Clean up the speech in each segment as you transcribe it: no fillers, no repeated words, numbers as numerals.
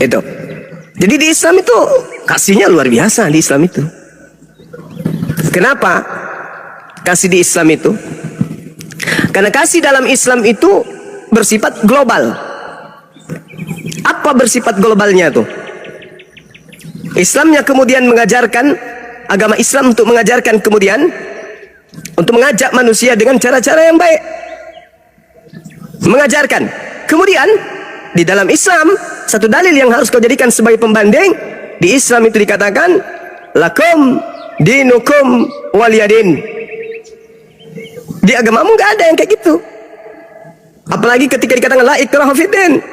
Itu. Jadi di Islam itu kasihnya luar biasa di Islam itu. Kenapa kasih di Islam itu? Karena kasih dalam Islam itu bersifat global. Apa bersifat globalnya tuh? Islamnya kemudian mengajarkan, agama Islam untuk mengajarkan kemudian untuk mengajak manusia dengan cara-cara yang baik. Mengajarkan. Kemudian di dalam Islam satu dalil yang harus kau jadikan sebagai pembanding, di Islam itu dikatakan lakum dinukum waliyadin. Di agamamu nggak ada yang kayak gitu. Apalagi ketika dikatakan la ikraha fiddin.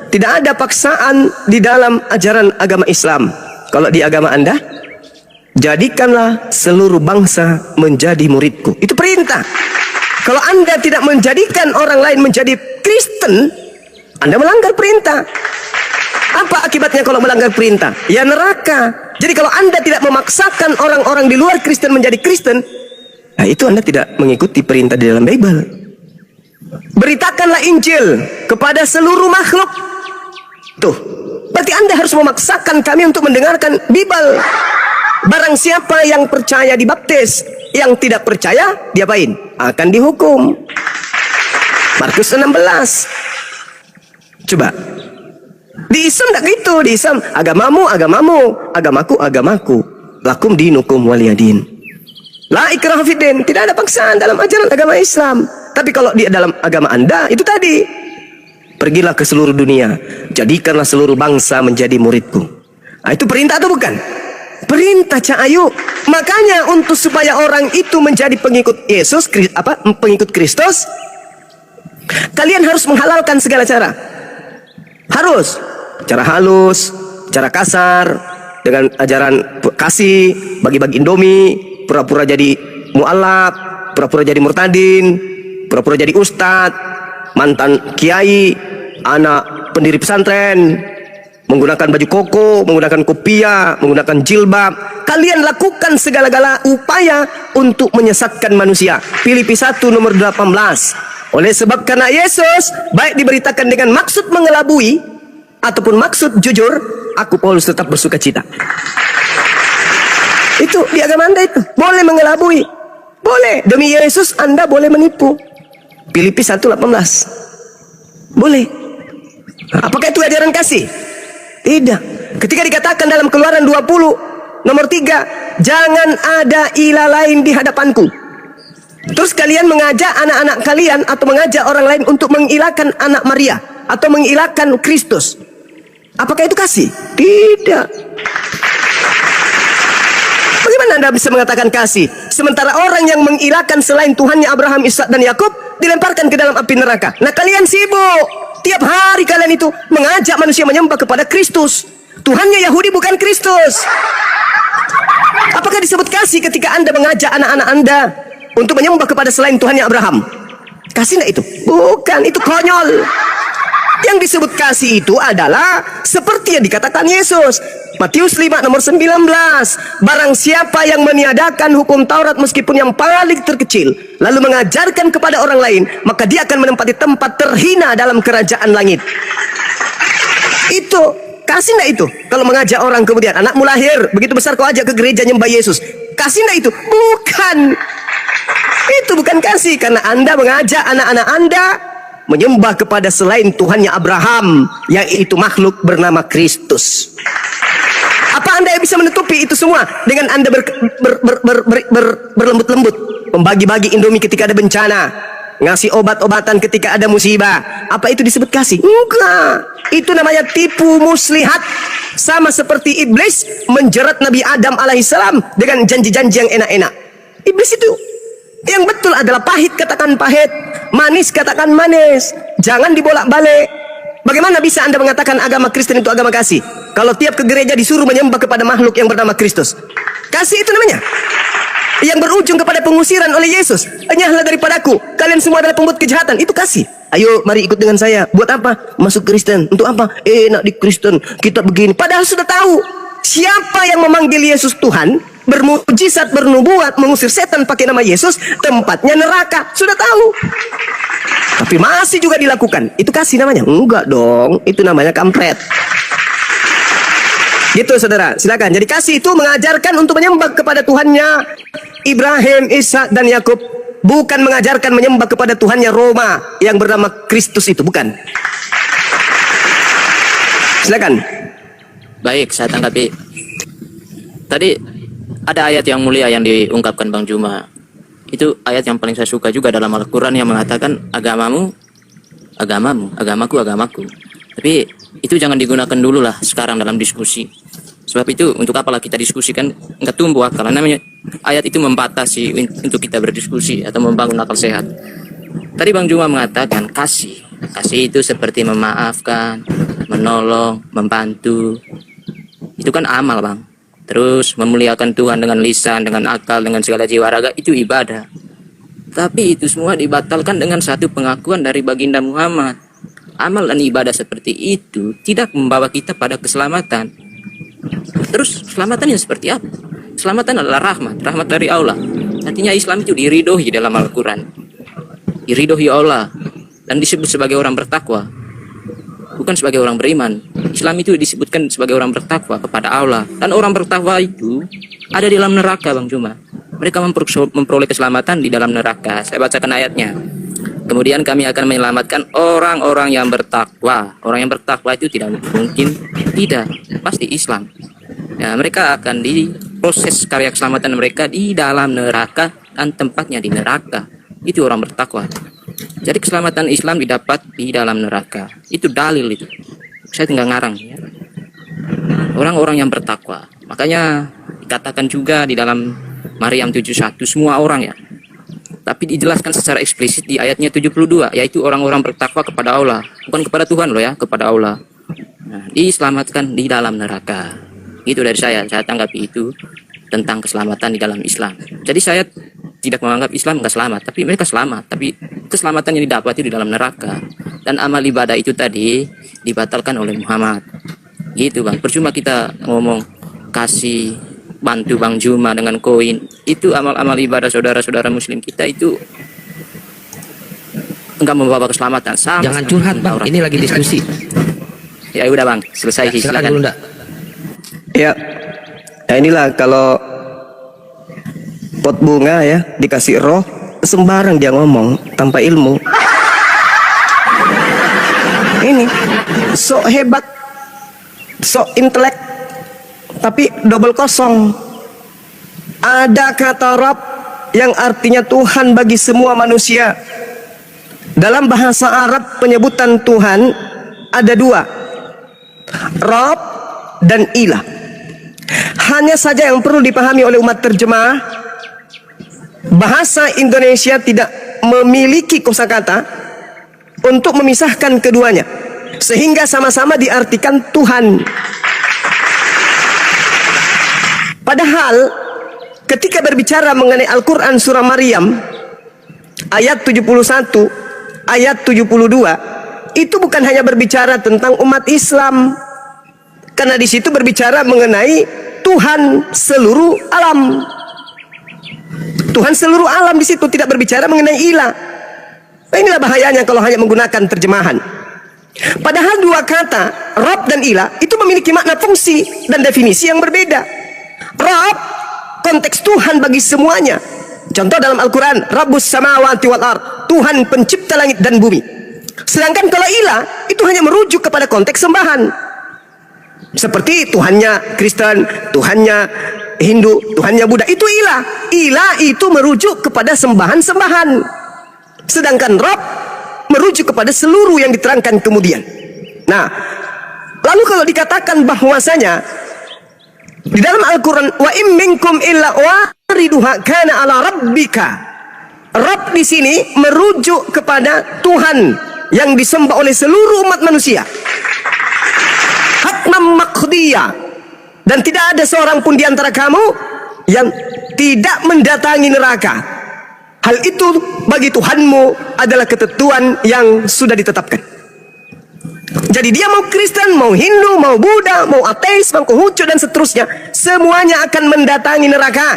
Tidak ada paksaan di dalam ajaran agama Islam. Kalau di agama Anda, jadikanlah seluruh bangsa menjadi muridku. Itu perintah. Kalau Anda tidak menjadikan orang lain menjadi Kristen, Anda melanggar perintah. Apa akibatnya kalau melanggar perintah? Ya neraka. Jadi kalau Anda tidak memaksakan orang-orang di luar Kristen menjadi Kristen, nah itu Anda tidak mengikuti perintah di dalam Bible. Beritakanlah Injil kepada seluruh makhluk. Tuh, berarti Anda harus memaksakan kami untuk mendengarkan Bible. Barang siapa yang percaya dibaptis, yang tidak percaya diapain? Akan dihukum. Markus 16. Coba. Di Islam tidak gitu. Di Islam agamamu, agamamu, agamaku, agamaku. Lakum dinukum waliyadin. La ikraha fiddin. Tidak ada paksaan dalam ajaran agama Islam. Tapi kalau di dalam agama Anda, itu tadi. Pergilah ke seluruh dunia. Jadikanlah seluruh bangsa menjadi muridku. Nah, itu perintah atau bukan? Perintah, Cak Ayu. Makanya untuk supaya orang itu menjadi pengikut Yesus, pengikut Kristus, kalian harus menghalalkan segala cara. Harus. Cara halus, cara kasar, dengan ajaran kasih, bagi-bagi Indomie, pura-pura jadi mu'alaf, pura-pura jadi murtadin, pura-pura jadi ustadz, mantan kiai, anak pendiri pesantren, menggunakan baju koko, menggunakan kopiah, menggunakan jilbab. Kalian lakukan segala-gala upaya untuk menyesatkan manusia. Filipi 1 nomor 18. Oleh sebab karena Yesus baik diberitakan dengan maksud mengelabui ataupun maksud jujur, aku Paulus tetap bersuka cita. Itu di agama Anda itu boleh mengelabui, boleh. Demi Yesus Anda boleh menipu. Filipi 1:18. Boleh. Apakah itu ajaran kasih? Tidak. Ketika dikatakan dalam Keluaran 20 nomor 3, jangan ada ilah lain di hadapanku. Terus kalian mengajak anak-anak kalian atau mengajak orang lain untuk mengilahkan anak Maria atau mengilahkan Kristus. Apakah itu kasih? Tidak. Bagaimana Anda bisa mengatakan kasih? Sementara orang yang mengilahkan selain Tuhannya Abraham, Ishak dan Yakub dilemparkan ke dalam api neraka. Nah kalian sibuk. Tiap hari kalian itu mengajak manusia menyembah kepada Kristus. Tuhannya Yahudi bukan Kristus. Apakah disebut kasih ketika Anda mengajak anak-anak Anda untuk menyembah kepada selain Tuhannya Abraham? Kasih enggak itu? Bukan, itu konyol. Yang disebut kasih itu adalah seperti yang dikatakan Yesus. Matius 5 nomor 19. Barang siapa yang meniadakan hukum Taurat meskipun yang paling terkecil, lalu mengajarkan kepada orang lain, maka dia akan menempati tempat terhina dalam kerajaan langit. Itu kasih enggak itu? Kalau mengajak orang kemudian, anakmu lahir, begitu besar kau ajak ke gereja nyembah Yesus. Kasih enggak itu? Bukan. Itu bukan kasih, karena Anda mengajak anak-anak Anda menyembah kepada selain Tuhannya Abraham, yaitu makhluk bernama Kristus. Apa Anda bisa menutupi itu semua dengan Anda berlembut-lembut, membagi-bagi Indomie ketika ada bencana, ngasih obat-obatan ketika ada musibah? Apa itu disebut kasih? Enggak. Itu namanya tipu muslihat. Sama seperti iblis menjerat Nabi Adam alaihissalam dengan janji-janji yang enak-enak. Iblis itu yang betul adalah pahit katakan pahit, manis katakan manis. Jangan dibolak-balik. Bagaimana bisa Anda mengatakan agama Kristen itu agama kasih kalau tiap ke gereja disuruh menyembah kepada makhluk yang bernama Kristus? Kasih itu namanya. Yang berujung kepada pengusiran oleh Yesus. Enyahlah daripadaku, kalian semua adalah pembuat kejahatan. Itu kasih. Ayo mari ikut dengan saya. Buat apa? Masuk Kristen. Untuk apa? Enak di Kristen, kita begini. Padahal sudah tahu siapa yang memanggil Yesus Tuhan, bermujizat, bernubuat, mengusir setan pakai nama Yesus, tempatnya neraka. Sudah tahu. Tapi masih juga dilakukan. Itu kasih namanya? Enggak dong, itu namanya kampret. Gitu saudara, silakan. Jadi kasih itu mengajarkan untuk menyembah kepada Tuhannya Ibrahim, Ishak dan Yakub, bukan mengajarkan menyembah kepada Tuhannya Roma yang bernama Kristus itu, bukan. Silakan. Baik, saya tanggapi. Tadi ada ayat yang mulia yang diungkapkan Bang Juma. Itu ayat yang paling saya suka juga dalam Al-Quran yang mengatakan agamamu, agamamu, agamaku, agamaku. Tapi itu jangan digunakan dulu lah sekarang dalam diskusi. Sebab itu untuk apalah kita diskusikan, nggak tumbuh akal. Namanya ayat itu membatasi untuk kita berdiskusi atau membangun akal sehat. Tadi Bang Juma mengatakan kasih. Kasih itu seperti memaafkan, menolong, membantu. Itu kan amal, Bang. Terus memuliakan Tuhan dengan lisan, dengan akal, dengan segala jiwa raga, itu ibadah. Tapi itu semua dibatalkan dengan satu pengakuan dari baginda Muhammad. Amal dan ibadah seperti itu tidak membawa kita pada keselamatan. Terus keselamatannya seperti apa? Keselamatan adalah rahmat, rahmat dari Allah. Artinya Islam itu diridhoi dalam Al-Quran. Diridhoi Allah dan disebut sebagai orang bertakwa. Bukan sebagai orang beriman. Islam itu disebutkan sebagai orang bertakwa kepada Allah. Dan orang bertakwa itu ada di dalam neraka, Bang Juma. Mereka memperoleh keselamatan di dalam neraka. Saya bacakan ayatnya. Kemudian kami akan menyelamatkan orang-orang yang bertakwa. Orang yang bertakwa itu tidak mungkin tidak, pasti Islam. Ya, mereka akan diproses karya keselamatan mereka di dalam neraka dan tempatnya di neraka. Itu orang bertakwa. Jadi keselamatan Islam didapat di dalam neraka. Itu dalil itu. Saya tinggal ngarang ya. Orang-orang yang bertakwa. Makanya dikatakan juga di dalam Maryam 71 semua orang ya. Tapi dijelaskan secara eksplisit di ayatnya 72, yaitu orang-orang bertakwa kepada Allah, bukan kepada Tuhan loh ya, kepada Allah. Nah, diselamatkan di dalam neraka. Itu dari saya tanggapi itu tentang keselamatan di dalam Islam. Jadi saya tidak menganggap Islam nggak selamat, tapi mereka selamat. Tapi keselamatan yang didapat itu di dalam neraka. Dan amal ibadah itu tadi dibatalkan oleh Muhammad. Gitu Bang, percuma kita ngomong kasih bantu Bang Juma dengan koin. Itu amal-amal ibadah saudara-saudara muslim kita itu enggak membawa keselamatan. Jangan curhat Bang, ini lagi diskusi. Ya udah Bang, selesai. Silakan dulu, Ya, nah inilah kalau pot bunga ya dikasih roh, sembarang dia ngomong tanpa ilmu. Ini sok hebat, sok intelek, tapi double kosong. Ada kata Rabb yang artinya Tuhan bagi semua manusia. Dalam bahasa Arab penyebutan Tuhan ada dua, Rabb dan Ilah. Hanya saja yang perlu dipahami oleh umat terjemah, bahasa Indonesia tidak memiliki kosakata untuk memisahkan keduanya, sehingga sama-sama diartikan Tuhan. Padahal ketika berbicara mengenai Al-Quran surah Maryam ayat 71, ayat 72, itu bukan hanya berbicara tentang umat Islam, karena di situ berbicara mengenai Tuhan seluruh alam. Tuhan seluruh alam di situ, tidak berbicara mengenai ilah. Nah, inilah bahayanya kalau hanya menggunakan terjemahan. Padahal dua kata Rabb dan Ilah itu memiliki makna fungsi dan definisi yang berbeda. Rabb konteks Tuhan bagi semuanya. Contoh dalam Al-Quran, Rabbus samawati wal ard, Tuhan pencipta langit dan bumi. Sedangkan kalau Ilah itu hanya merujuk kepada konteks sembahan. Seperti Tuhannya Kristen, Tuhannya Hindu, Tuhannya Buddha, itu ilah. Ilah itu merujuk kepada sembahan-sembahan. Sedangkan Rabb merujuk kepada seluruh yang diterangkan kemudian. Nah, lalu kalau dikatakan bahwasanya di dalam Al-Quran, wa im minkum illa wariduha kana ala rabbika. Rabb di sini merujuk kepada Tuhan yang disembah oleh seluruh umat manusia. Hatmam maqdiyah, dan tidak ada seorang pun di antara kamu yang tidak mendatangi neraka. Hal itu bagi Tuhanmu adalah ketentuan yang sudah ditetapkan. Jadi dia mau Kristen, mau Hindu, mau Buddha, mau ateis, mau Konghucu dan seterusnya, semuanya akan mendatangi neraka.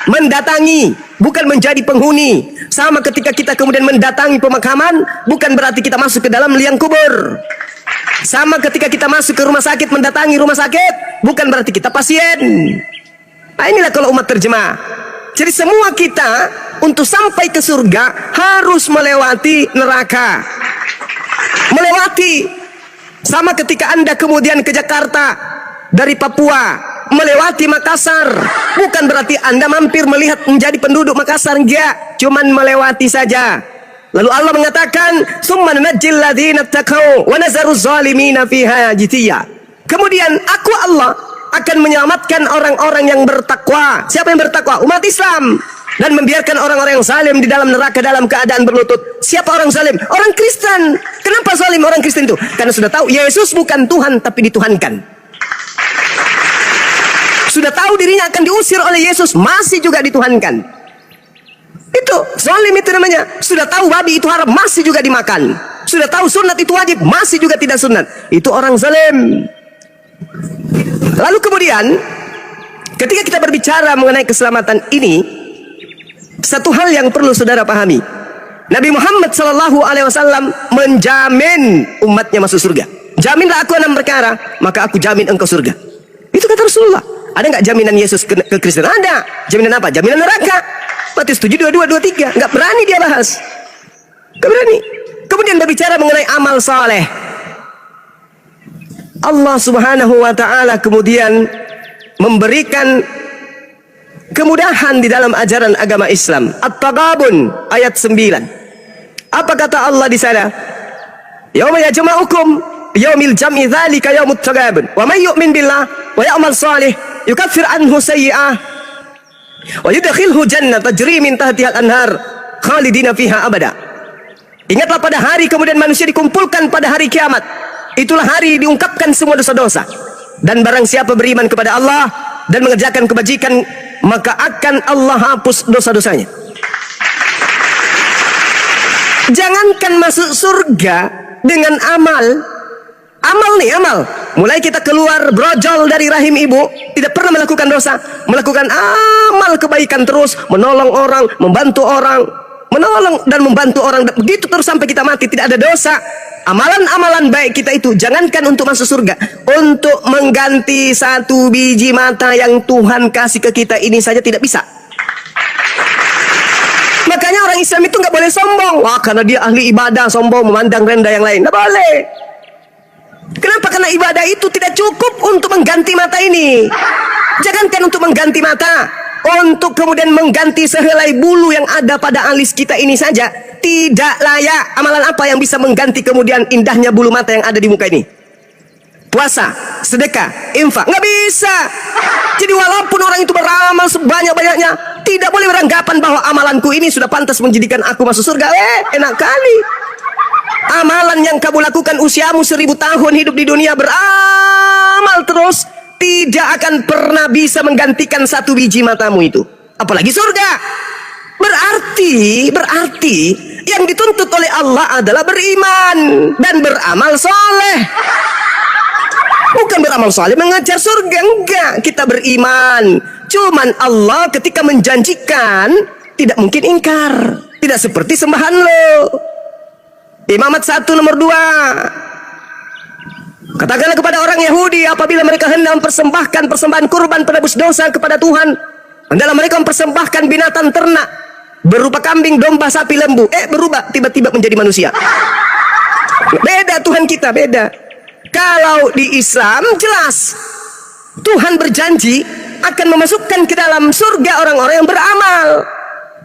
mendatangi, bukan menjadi penghuni. Sama ketika kita kemudian mendatangi pemakaman, bukan berarti kita masuk ke dalam liang kubur. Sama ketika kita masuk ke rumah sakit, mendatangi rumah sakit, bukan berarti kita pasien. Nah, inilah kalau umat terjemah. Jadi semua kita untuk sampai ke surga harus melewati neraka. Melewati. Sama ketika Anda kemudian ke Jakarta dari Papua, melewati Makassar, bukan berarti Anda mampir melihat menjadi penduduk Makassar, enggak, cuman melewati saja. Lalu Allah mengatakan, "Tsumma nunajjil ladzina taqaw wa nazaru zalimina fiha jithiya." Kemudian aku Allah akan menyelamatkan orang-orang yang bertakwa. Siapa yang bertakwa? Umat Islam. Dan membiarkan orang-orang yang zalim di dalam neraka dalam keadaan berlutut. Siapa orang zalim? Orang Kristen. Kenapa zalim orang Kristen itu? Karena sudah tahu Yesus bukan Tuhan tapi dituhankan. Sudah tahu dirinya akan diusir oleh Yesus, masih juga dituhankan. Itu zalim itu namanya. Sudah tahu babi itu haram, masih juga dimakan. Sudah tahu sunat itu wajib, masih juga tidak sunat. Itu orang zalim. Lalu kemudian ketika kita berbicara mengenai keselamatan ini, satu hal yang perlu saudara pahami. Nabi Muhammad SAW menjamin umatnya masuk surga. Jaminlah aku 6 perkara, maka aku jamin engkau surga. Itu kata Rasulullah. Ada nggak jaminan Yesus ke Kristen? Ada. Jaminan apa? Jaminan neraka. Matius 7, 22, 23. Nggak berani dia bahas. Nggak berani. Kemudian berbicara mengenai amal saleh. Allah Subhanahu wa Ta'ala kemudian memberikan kemudahan di dalam ajaran agama Islam. At-Taghabun ayat 9. Apa kata Allah di sana? Yauma yajma'ukum yaumil jam'i dzalika yaumut taghabun. Wa may yu'min billah wa ya'mal shalih yukaffir anhu sayyi'ah wa yudkhilhu jannatan tajri min tahtiha al-anhar khalidina fiha abada. Ingatlah pada hari kemudian manusia dikumpulkan pada hari kiamat. Itulah hari diungkapkan semua dosa-dosa. Dan barang siapa beriman kepada Allah dan mengerjakan kebajikan, maka akan Allah hapus dosa-dosanya. Jangankan masuk surga dengan amal. Amal nih, amal. Mulai kita keluar brojol dari rahim ibu, tidak pernah melakukan dosa, melakukan amal kebaikan terus, menolong orang, membantu orang, menolong dan membantu orang, begitu terus sampai kita mati, tidak ada dosa. Amalan-amalan baik kita itu, jangankan untuk masuk surga, untuk mengganti 1 biji mata yang Tuhan kasih ke kita ini saja tidak bisa. Makanya orang Islam itu nggak boleh sombong. Wah, karena dia ahli ibadah, sombong, memandang rendah yang lain. Nggak boleh. Kenapa? Karena ibadah itu tidak cukup untuk mengganti mata ini. Jangankan untuk mengganti mata, untuk kemudian mengganti sehelai bulu yang ada pada alis kita ini saja tidak layak. Amalan apa yang bisa mengganti kemudian indahnya bulu mata yang ada di muka ini? Puasa, sedekah, infak, nggak bisa. Jadi walaupun orang itu beramal sebanyak-banyaknya, tidak boleh beranggapan bahwa amalanku ini sudah pantas menjadikan aku masuk surga. Enak kali. Amalan yang kamu lakukan usiamu 1000 tahun hidup di dunia, beramal terus, tidak akan pernah bisa menggantikan 1 biji matamu itu. Apalagi surga. Berarti yang dituntut oleh Allah adalah beriman dan beramal soleh. Bukan beramal soleh mengejar surga, enggak. Kita beriman. Cuman Allah ketika menjanjikan tidak mungkin ingkar. Tidak seperti sembahan lo. Imamat 1 nomor 2. Katakanlah kepada orang Yahudi apabila mereka hendak mempersembahkan persembahan kurban penebus dosa kepada Tuhan, hendaklah mereka mempersembahkan binatang ternak berupa kambing, domba, sapi, lembu. Berubah tiba-tiba menjadi manusia. Beda Tuhan kita, beda. Kalau di Islam jelas Tuhan berjanji akan memasukkan ke dalam surga orang-orang yang beramal.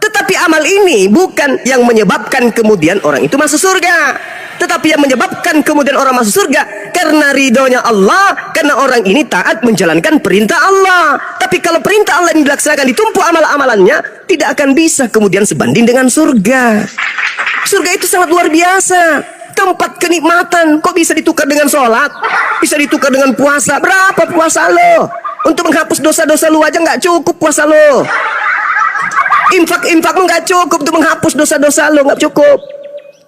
Tetapi amal ini bukan yang menyebabkan kemudian orang itu masuk surga. Tetapi yang menyebabkan kemudian orang masuk surga karena ridhonya Allah, karena orang ini taat menjalankan perintah Allah. Tapi kalau perintah Allah ini dilaksanakan, ditumpuk amal-amalannya, tidak akan bisa kemudian sebanding dengan surga. Surga itu sangat luar biasa. Tempat kenikmatan. Kok bisa ditukar dengan sholat? Bisa ditukar dengan puasa. Berapa puasa lo? Untuk menghapus dosa-dosa lu aja nggak cukup puasa lo. Infak-infakmu nggak cukup untuk menghapus dosa-dosa lo, nggak cukup.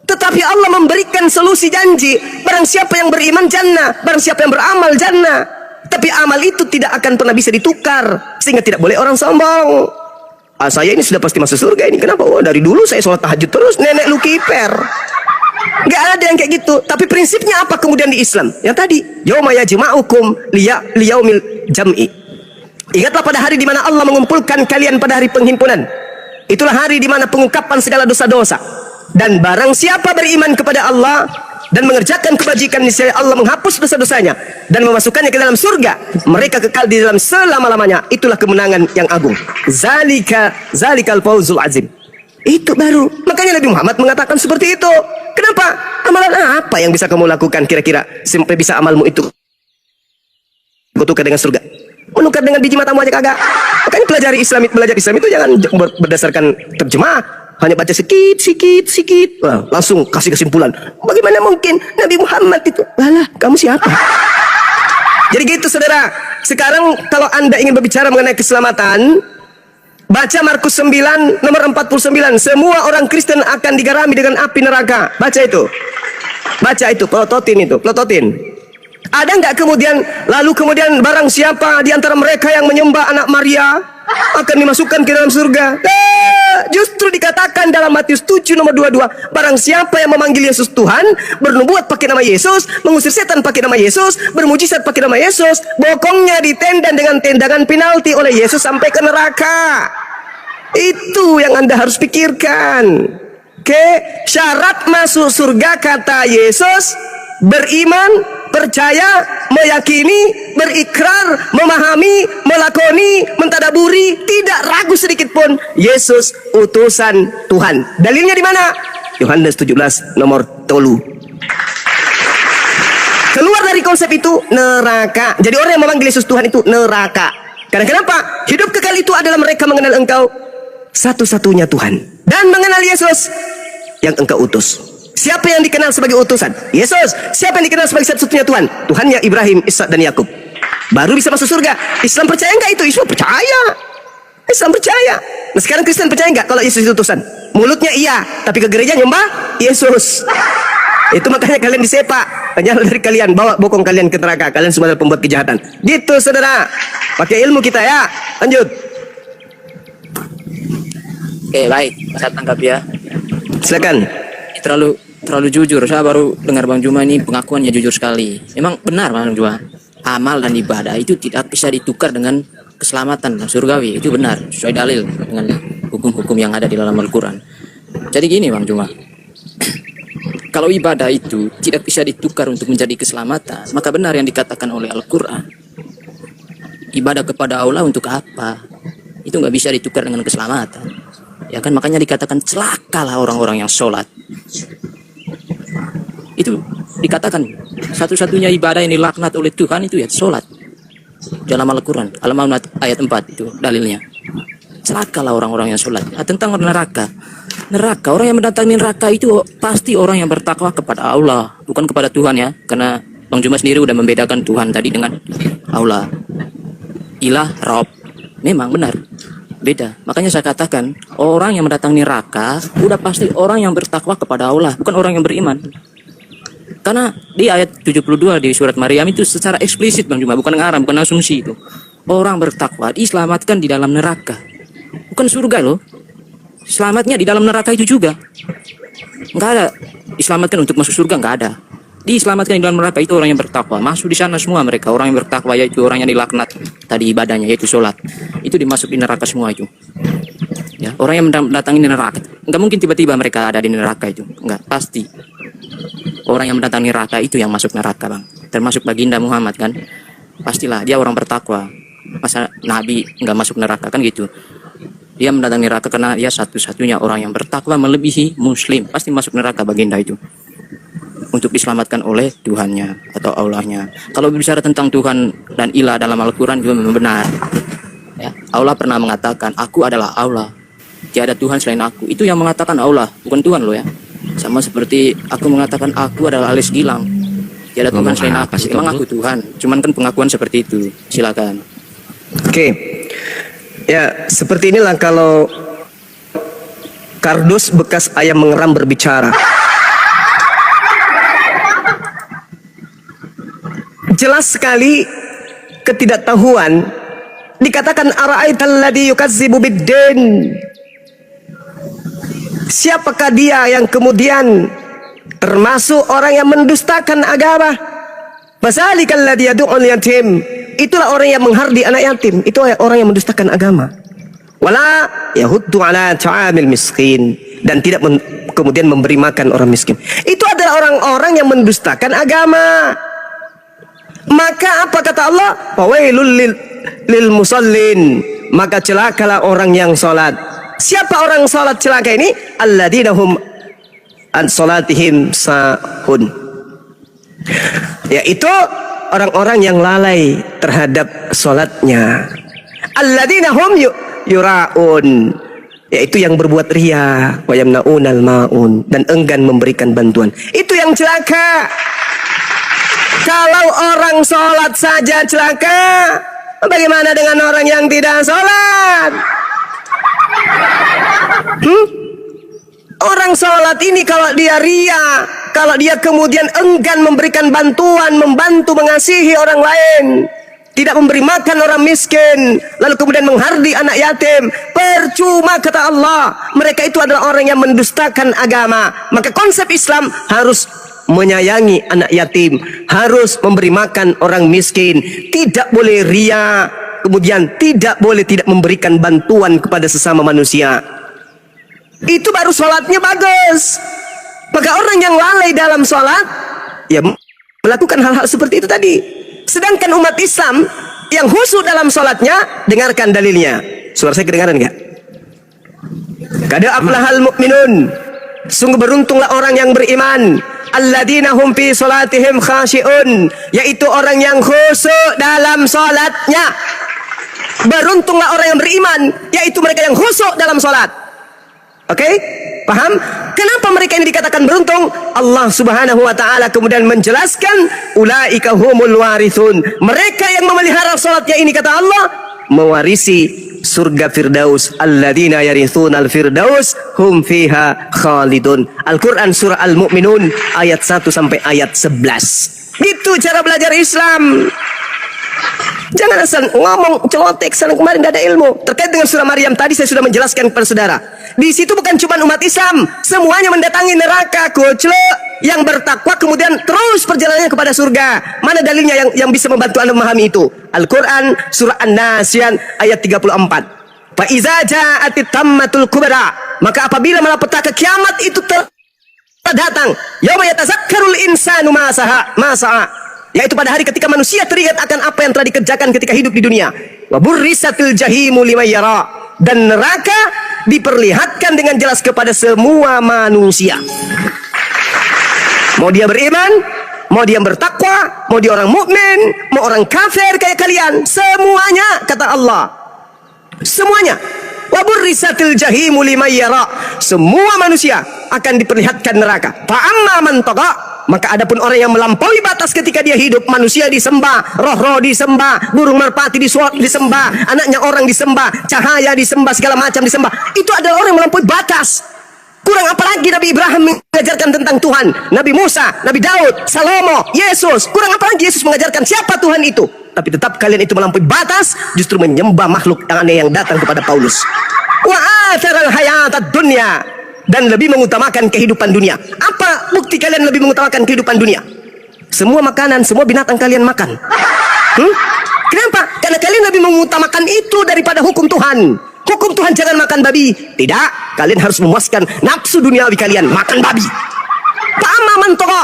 Tetapi Allah memberikan solusi janji. Barang siapa yang beriman jannah, barang siapa yang beramal jannah. Tapi amal itu tidak akan pernah bisa ditukar, sehingga tidak boleh orang sombong. Saya ini sudah pasti masuk surga ini. Kenapa? Oh, dari dulu saya sholat tahajud terus, nenek lu kiper. Nggak ada yang kayak gitu. Tapi prinsipnya apa kemudian di Islam? Yang tadi, yauma yajma'ukum liyaumil jam'i. Ingatlah pada hari di mana Allah mengumpulkan kalian pada hari penghimpunan. Itulah hari di mana pengungkapan segala dosa-dosa. Dan barang siapa beriman kepada Allah dan mengerjakan kebajikan, niscaya Allah menghapus dosa-dosanya dan memasukkannya ke dalam surga. Mereka kekal di dalam selama-lamanya. Itulah kemenangan yang agung. Zalikal fawzul azim. Itu baru. Makanya Nabi Muhammad mengatakan seperti itu. Kenapa? Amalan apa yang bisa kamu lakukan kira-kira sampai bisa amalmu itu kau tukar dengan surga? Menukar dengan biji matamu aja kagak. Makanya belajar Islam itu jangan berdasarkan terjemah, hanya baca sikit. Wah, langsung kasih kesimpulan. Bagaimana mungkin Nabi Muhammad itu? Alah, kamu siapa? Jadi gitu saudara. Sekarang kalau Anda ingin berbicara mengenai keselamatan, baca Markus 9 nomor 49. Semua orang Kristen akan digarami dengan api neraka. Baca itu. Pelototin. Ada nggak kemudian barang siapa di antara mereka yang menyembah anak Maria akan dimasukkan ke dalam surga? Justru dikatakan dalam Matius 7 nomor 22, barang siapa yang memanggil Yesus Tuhan, bernubuat pakai nama Yesus, mengusir setan pakai nama Yesus, bermujizat pakai nama Yesus, bokongnya ditendang dengan tendangan penalti oleh Yesus sampai ke neraka. Itu yang Anda harus pikirkan. Oke, syarat masuk surga kata Yesus, beriman, percaya, meyakini, berikrar, memahami, melakoni, mentadaburi, tidak ragu sedikit pun Yesus utusan Tuhan. Dalilnya di mana? Yohanes 17 nomor 3. Keluar dari konsep itu neraka. Jadi orang yang memanggil Yesus Tuhan itu neraka. Karena kenapa? Hidup kekal itu adalah mereka mengenal Engkau satu-satunya Tuhan dan mengenal Yesus yang Engkau utus. Siapa yang dikenal sebagai utusan? Yesus. Siapa yang dikenal sebagai satu-satunya Tuhan? Tuhannya Ibrahim, Ishak dan Yakub. Baru bisa masuk surga. Islam percaya enggak itu? Islam percaya. Islam percaya. Nah, sekarang Kristen percaya enggak kalau Yesus itu utusan? Mulutnya iya, tapi ke gereja nyembah Yesus. Itu makanya kalian disepak. Banyak dari kalian bawa bokong kalian ke neraka. Kalian semua adalah pembuat kejahatan. Gitu saudara. Pakai ilmu kita ya. Lanjut. Oke, baik. Saya tangkap ya. Silakan. Terlalu jujur. Saya baru dengar Bang Juma ini pengakuannya jujur sekali. Memang benar Bang Juma. Amal dan ibadah itu tidak bisa ditukar dengan keselamatan dan surgawi. Itu benar. Sesuai dalil dengan hukum-hukum yang ada di dalam Al-Quran. Jadi gini Bang Juma. Kalau ibadah itu tidak bisa ditukar untuk menjadi keselamatan, maka benar yang dikatakan oleh Al-Quran. Ibadah kepada Allah untuk apa? Itu nggak bisa ditukar dengan keselamatan. Ya kan, makanya dikatakan celakalah orang-orang yang sholat. Itu dikatakan satu-satunya ibadah yang dilaknat oleh Tuhan itu ya sholat. Dalam Al-Quran, Al-Maun ayat 4 itu dalilnya. Celakalah orang-orang yang sholat. Nah, tentang neraka, orang yang mendatangi neraka itu pasti orang yang bertakwa kepada Allah, bukan kepada Tuhan ya. Karena Bang Juma sendiri udah membedakan Tuhan tadi dengan Allah. Ilah, Rob, memang benar beda. Makanya saya katakan orang yang mendatangi neraka udah pasti orang yang bertakwa kepada Allah, bukan orang yang beriman. Karena di ayat 72 di surat Maryam itu secara eksplisit Bang Juma, bukan ngaram, bukan asumsi itu. Orang bertakwa diselamatkan di dalam neraka, bukan surga loh. Selamatnya di dalam neraka itu juga. Nggak ada diselamatkan untuk masuk surga, nggak ada. Diselamatkan di dalam neraka itu orang yang bertakwa. Masuk di sana semua mereka. Orang yang bertakwa yaitu orang yang dilaknat tadi ibadahnya yaitu sholat. Itu dimasuk di neraka semua itu. Ya, orang yang mendatangi neraka. Nggak mungkin tiba-tiba mereka ada di neraka itu. Nggak, pasti. Orang yang mendatangi neraka itu yang masuk neraka Bang. Termasuk baginda Muhammad kan. Pastilah dia orang bertakwa. Masa Nabi nggak masuk neraka kan gitu. Dia mendatangi neraka karena dia satu-satunya orang yang bertakwa melebihi muslim. Pasti masuk neraka baginda itu. Untuk diselamatkan oleh Tuhannya atau Allahnya. Kalau bicara tentang Tuhan dan ilah dalam Al-Quran juga memang benar. Ya, Allah pernah mengatakan, aku adalah Allah. Tiada Tuhan selain aku. Itu yang mengatakan Allah, bukan Tuhan loh ya. Sama seperti aku mengatakan aku adalah Alis Gilang. Tiada Tuhan selain aku. Memang aku Tuhan. Cuman kan pengakuan seperti itu. Silakan. Oke. Ya, seperti inilah kalau kardus bekas ayam mengeram berbicara. Jelas sekali ketidaktahuan. dikatakan ara'aital ladzi yukazzibu biddin. Siapakah dia yang kemudian termasuk orang yang mendustakan agama? Fasalikal ladzi yad'ul yatim. Itulah orang yang menghardi anak yatim. Itu orang yang mendustakan agama. Wala yahuddu ala ta'amil miskin, dan tidak kemudian memberi makan orang miskin. Itu adalah orang-orang yang mendustakan agama. Maka apa kata Allah? Fawailul lil musallin. Maka celakalah orang yang salat. Siapa orang salat celaka ini? Alladzina hum an salatihim sahun. Yaitu orang-orang yang lalai terhadap salatnya. Alladzina hum yura'un, yaitu yang berbuat riya, wa yamna'unal ma'un, dan enggan memberikan bantuan. Itu yang celaka. Kalau orang sholat saja celaka, bagaimana dengan orang yang tidak sholat? Orang sholat ini kalau dia riya, kalau dia kemudian enggan memberikan bantuan, membantu, mengasihi orang lain, tidak memberi makan orang miskin, lalu kemudian menghardi anak yatim, percuma kata Allah. Mereka itu adalah orang yang mendustakan agama. Maka konsep Islam harus menyayangi anak yatim, harus memberi makan orang miskin, tidak boleh ria, kemudian tidak boleh tidak memberikan bantuan kepada sesama manusia. Itu baru sholatnya bagus. Maka orang yang lalai dalam sholat, ya melakukan hal-hal seperti itu tadi. Sedangkan umat Islam yang khusyuk dalam sholatnya, dengarkan dalilnya. Suara saya kedengaran enggak? Qad aflahal mu'minun. Sungguh beruntunglah orang yang beriman. Alladzina hum fi sholatihim khashi'un. Yaitu orang yang khusyuk dalam sholatnya. Beruntunglah orang yang beriman, yaitu mereka yang khusyuk dalam sholat. Oke? Paham? Kenapa mereka ini dikatakan beruntung? Allah Subhanahu wa taala kemudian menjelaskan ulaika humul warithun. Mereka yang memelihara salatnya ini kata Allah mewarisi surga Firdaus. Alladzina yarithunal firdaus hum fiha khalidun. Al-Qur'an surah Al-Mu'minun ayat 1 sampai ayat 11. Itu cara belajar Islam. Jangan asal ngomong celotek sana kemarin tidak ada ilmu. Terkait dengan surah Maryam tadi saya sudah menjelaskan kepada saudara. Di situ bukan cuma umat Islam, semuanya mendatangi neraka, gojlok, yang bertakwa kemudian terus perjalanannya kepada surga. Mana dalilnya yang bisa membantu Anda memahami itu? Al-Qur'an surah An-Nasyan ayat 34. Fa iza ja'atit tammatul kubra, maka apabila malapetaka kiamat itu telah datang, yauma yatazakkarul insanu ma sa'a, yaitu pada hari ketika manusia teringat akan apa yang telah dikerjakan ketika hidup di dunia. Wa burrisatil jahimu liman yara, dan neraka diperlihatkan dengan jelas kepada semua manusia. Mau dia beriman, mau dia bertakwa, mau dia orang mukmin, mau orang kafir kayak kalian, semuanya kata Allah. Semuanya. Wa burrisatil jahimu liman yara, semua manusia akan diperlihatkan neraka. Fa amma man tagha, maka adapun orang yang melampaui batas ketika dia hidup, manusia disembah, roh-roh disembah, burung merpati disembah, anaknya orang disembah, cahaya disembah, segala macam disembah. Itu adalah orang yang melampaui batas. Kurang apalagi Nabi Ibrahim mengajarkan tentang Tuhan, Nabi Musa, Nabi Daud, Salomo, Yesus. Kurang apalagi Yesus mengajarkan siapa Tuhan itu. Tapi tetap kalian itu melampaui batas, justru menyembah makhluk yang aneh yang datang kepada Paulus. Wa atharal hayatad dunya, dan lebih mengutamakan kehidupan dunia. Apa bukti kalian lebih mengutamakan kehidupan dunia? Semua makanan, semua binatang kalian makan. Kenapa? Karena kalian lebih mengutamakan itu daripada hukum Tuhan. Hukum Tuhan jangan makan babi. Tidak, kalian harus memuaskan nafsu duniawi kalian, makan babi. Fa'amma man tagha,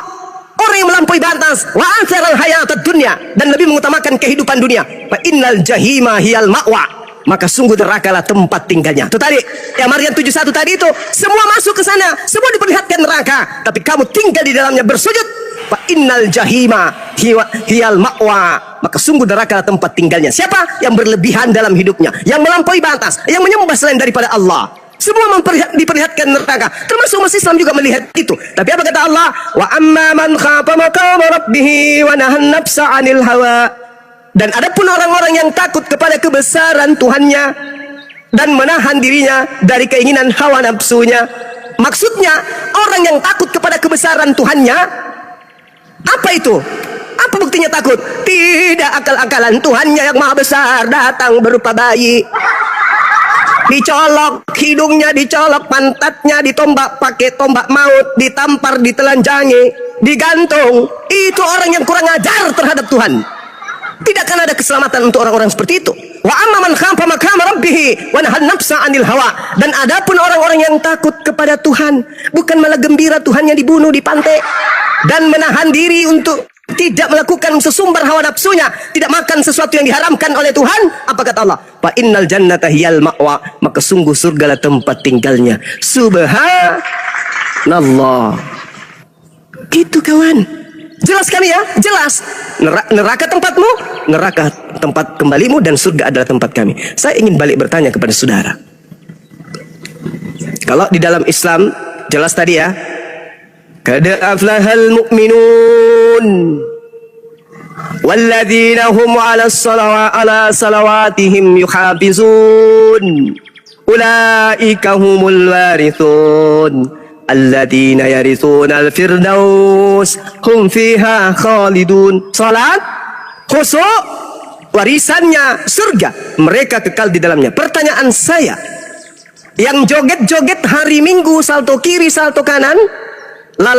orang yang melampaui batas, wa atharal hayatad dunya, dan lebih mengutamakan kehidupan dunia. Fa innal jahima hiyal ma'wa, maka sungguh nerakalah tempat tinggalnya. Itu tadi yang Maryam 71 tadi itu, semua masuk ke sana, semua diperlihatkan neraka, tapi kamu tinggal di dalamnya bersujud. Fa innal jahima hiyal ma'wa, maka sungguh nerakalah tempat tinggalnya. Siapa yang berlebihan dalam hidupnya, yang melampaui batas, yang menyembah selain daripada Allah, semua diperlihatkan neraka. Termasuk umat Islam juga melihat itu. Tapi apa kata Allah? Wa amma man khafa maqama rabbih wa nahan nafsa 'anil hawa, dan adapun orang-orang yang takut kepada kebesaran Tuhannya dan menahan dirinya dari keinginan hawa nafsunya. Maksudnya orang yang takut kepada kebesaran Tuhannya, apa itu? Apa buktinya takut? Tidak akal-akalan Tuhannya yang maha besar datang berupa bayi. Dicolok hidungnya, dicolok pantatnya, ditombak pakai tombak maut, ditampar, ditelanjangi, digantung. Itu orang yang kurang ajar terhadap Tuhan. Tidak akan ada keselamatan untuk orang-orang seperti itu. Wa amma man khafa maqama rabbih wa nahan nafsa 'anil hawa. Dan adapun orang-orang yang takut kepada Tuhan, bukan malah gembira Tuhannya dibunuh di pantai, dan menahan diri untuk tidak melakukan sesumbar hawa nafsunya, tidak makan sesuatu yang diharamkan oleh Tuhan. Apa kata Allah? Fa innal jannata hiyal ma'wa, maka sungguh surgalah tempat tinggalnya. Subhanallah. Itu kawan. Jelas kami ya? Jelas. Neraka tempatmu, neraka tempat kembalimu, dan surga adalah tempat kami. Saya ingin balik bertanya kepada saudara. Kalau di dalam Islam, jelas tadi ya. Qad aflahal mu'minun walladzina hum 'ala salawatihim yuhafizun ulaika humul warithun alladzina yarithuna al-firdaus hum fiha khalidun. Salat khusyuk, warisannya surga, mereka kekal di dalamnya. Pertanyaan saya, yang joget-joget hari Minggu, salto kiri salto kanan, la,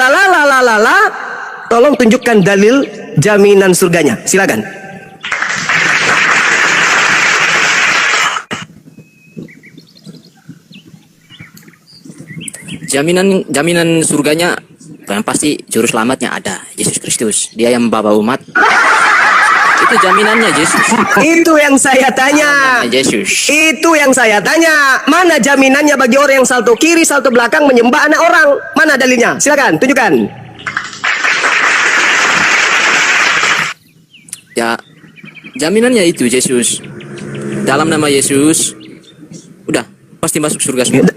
tolong tunjukkan dalil jaminan surganya. Silakan. Jaminan surganya yang pasti juru selamatnya ada, Yesus Kristus. Dia yang membawa umat. Itu jaminannya Yesus. Itu yang saya tanya. Yesus. Itu yang saya tanya. Mana jaminannya bagi orang yang salto kiri, salto belakang menyembah anak orang? Mana dalilnya? Silakan, tunjukkan. Ya, jaminannya itu Yesus. Dalam nama Yesus, udah pasti masuk surga semua.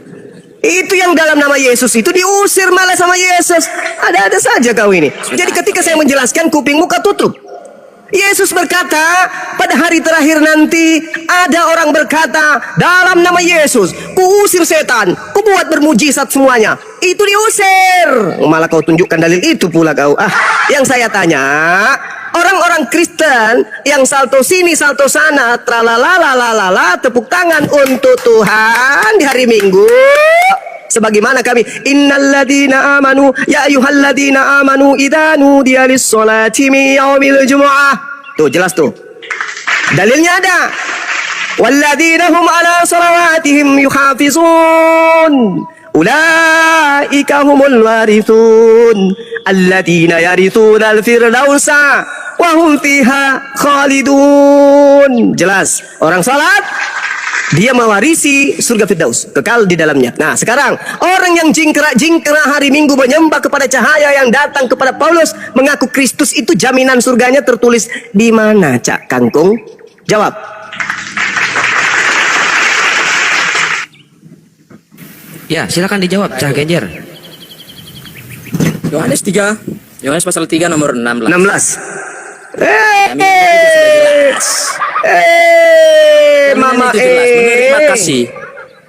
Itu yang dalam nama Yesus itu diusir malah sama Yesus. Ada-ada saja kau ini. Jadi ketika saya menjelaskan, kupingmu kau tutup. Yesus berkata, pada hari terakhir nanti ada orang berkata, dalam nama Yesus kuusir setan, kubuat bermujizat semuanya. Itu diusir. Malah kau tunjukkan dalil itu pula kau. Yang saya tanya, orang-orang Kristen yang salto sini salto sana, tralalalala, tepuk tangan untuk Tuhan di hari Minggu, sebagaimana kami, innalladzina amanu ya ayyuhalladzina amanu idza nudiya lis-sholati min yaumil jumu'ah. Tuh jelas tuh. Dalilnya ada. Walladzina hum 'ala shalawatihim yuhafizun ulaika humul warithun alladzina yarithuna al-firdausa wa hum fiha khalidun. Jelas, orang salat dia mewarisi surga Firdaus, kekal di dalamnya. Nah, sekarang orang yang jingkrak-jingkrak hari Minggu menyembah kepada cahaya yang datang kepada Paulus, mengaku Kristus itu jaminan surganya tertulis di mana, Cak Kangkung? Jawab. Ya, silakan dijawab, Cah Genjer. Yohanes pasal 3 nomor 16. 16. Mama Terima kasih.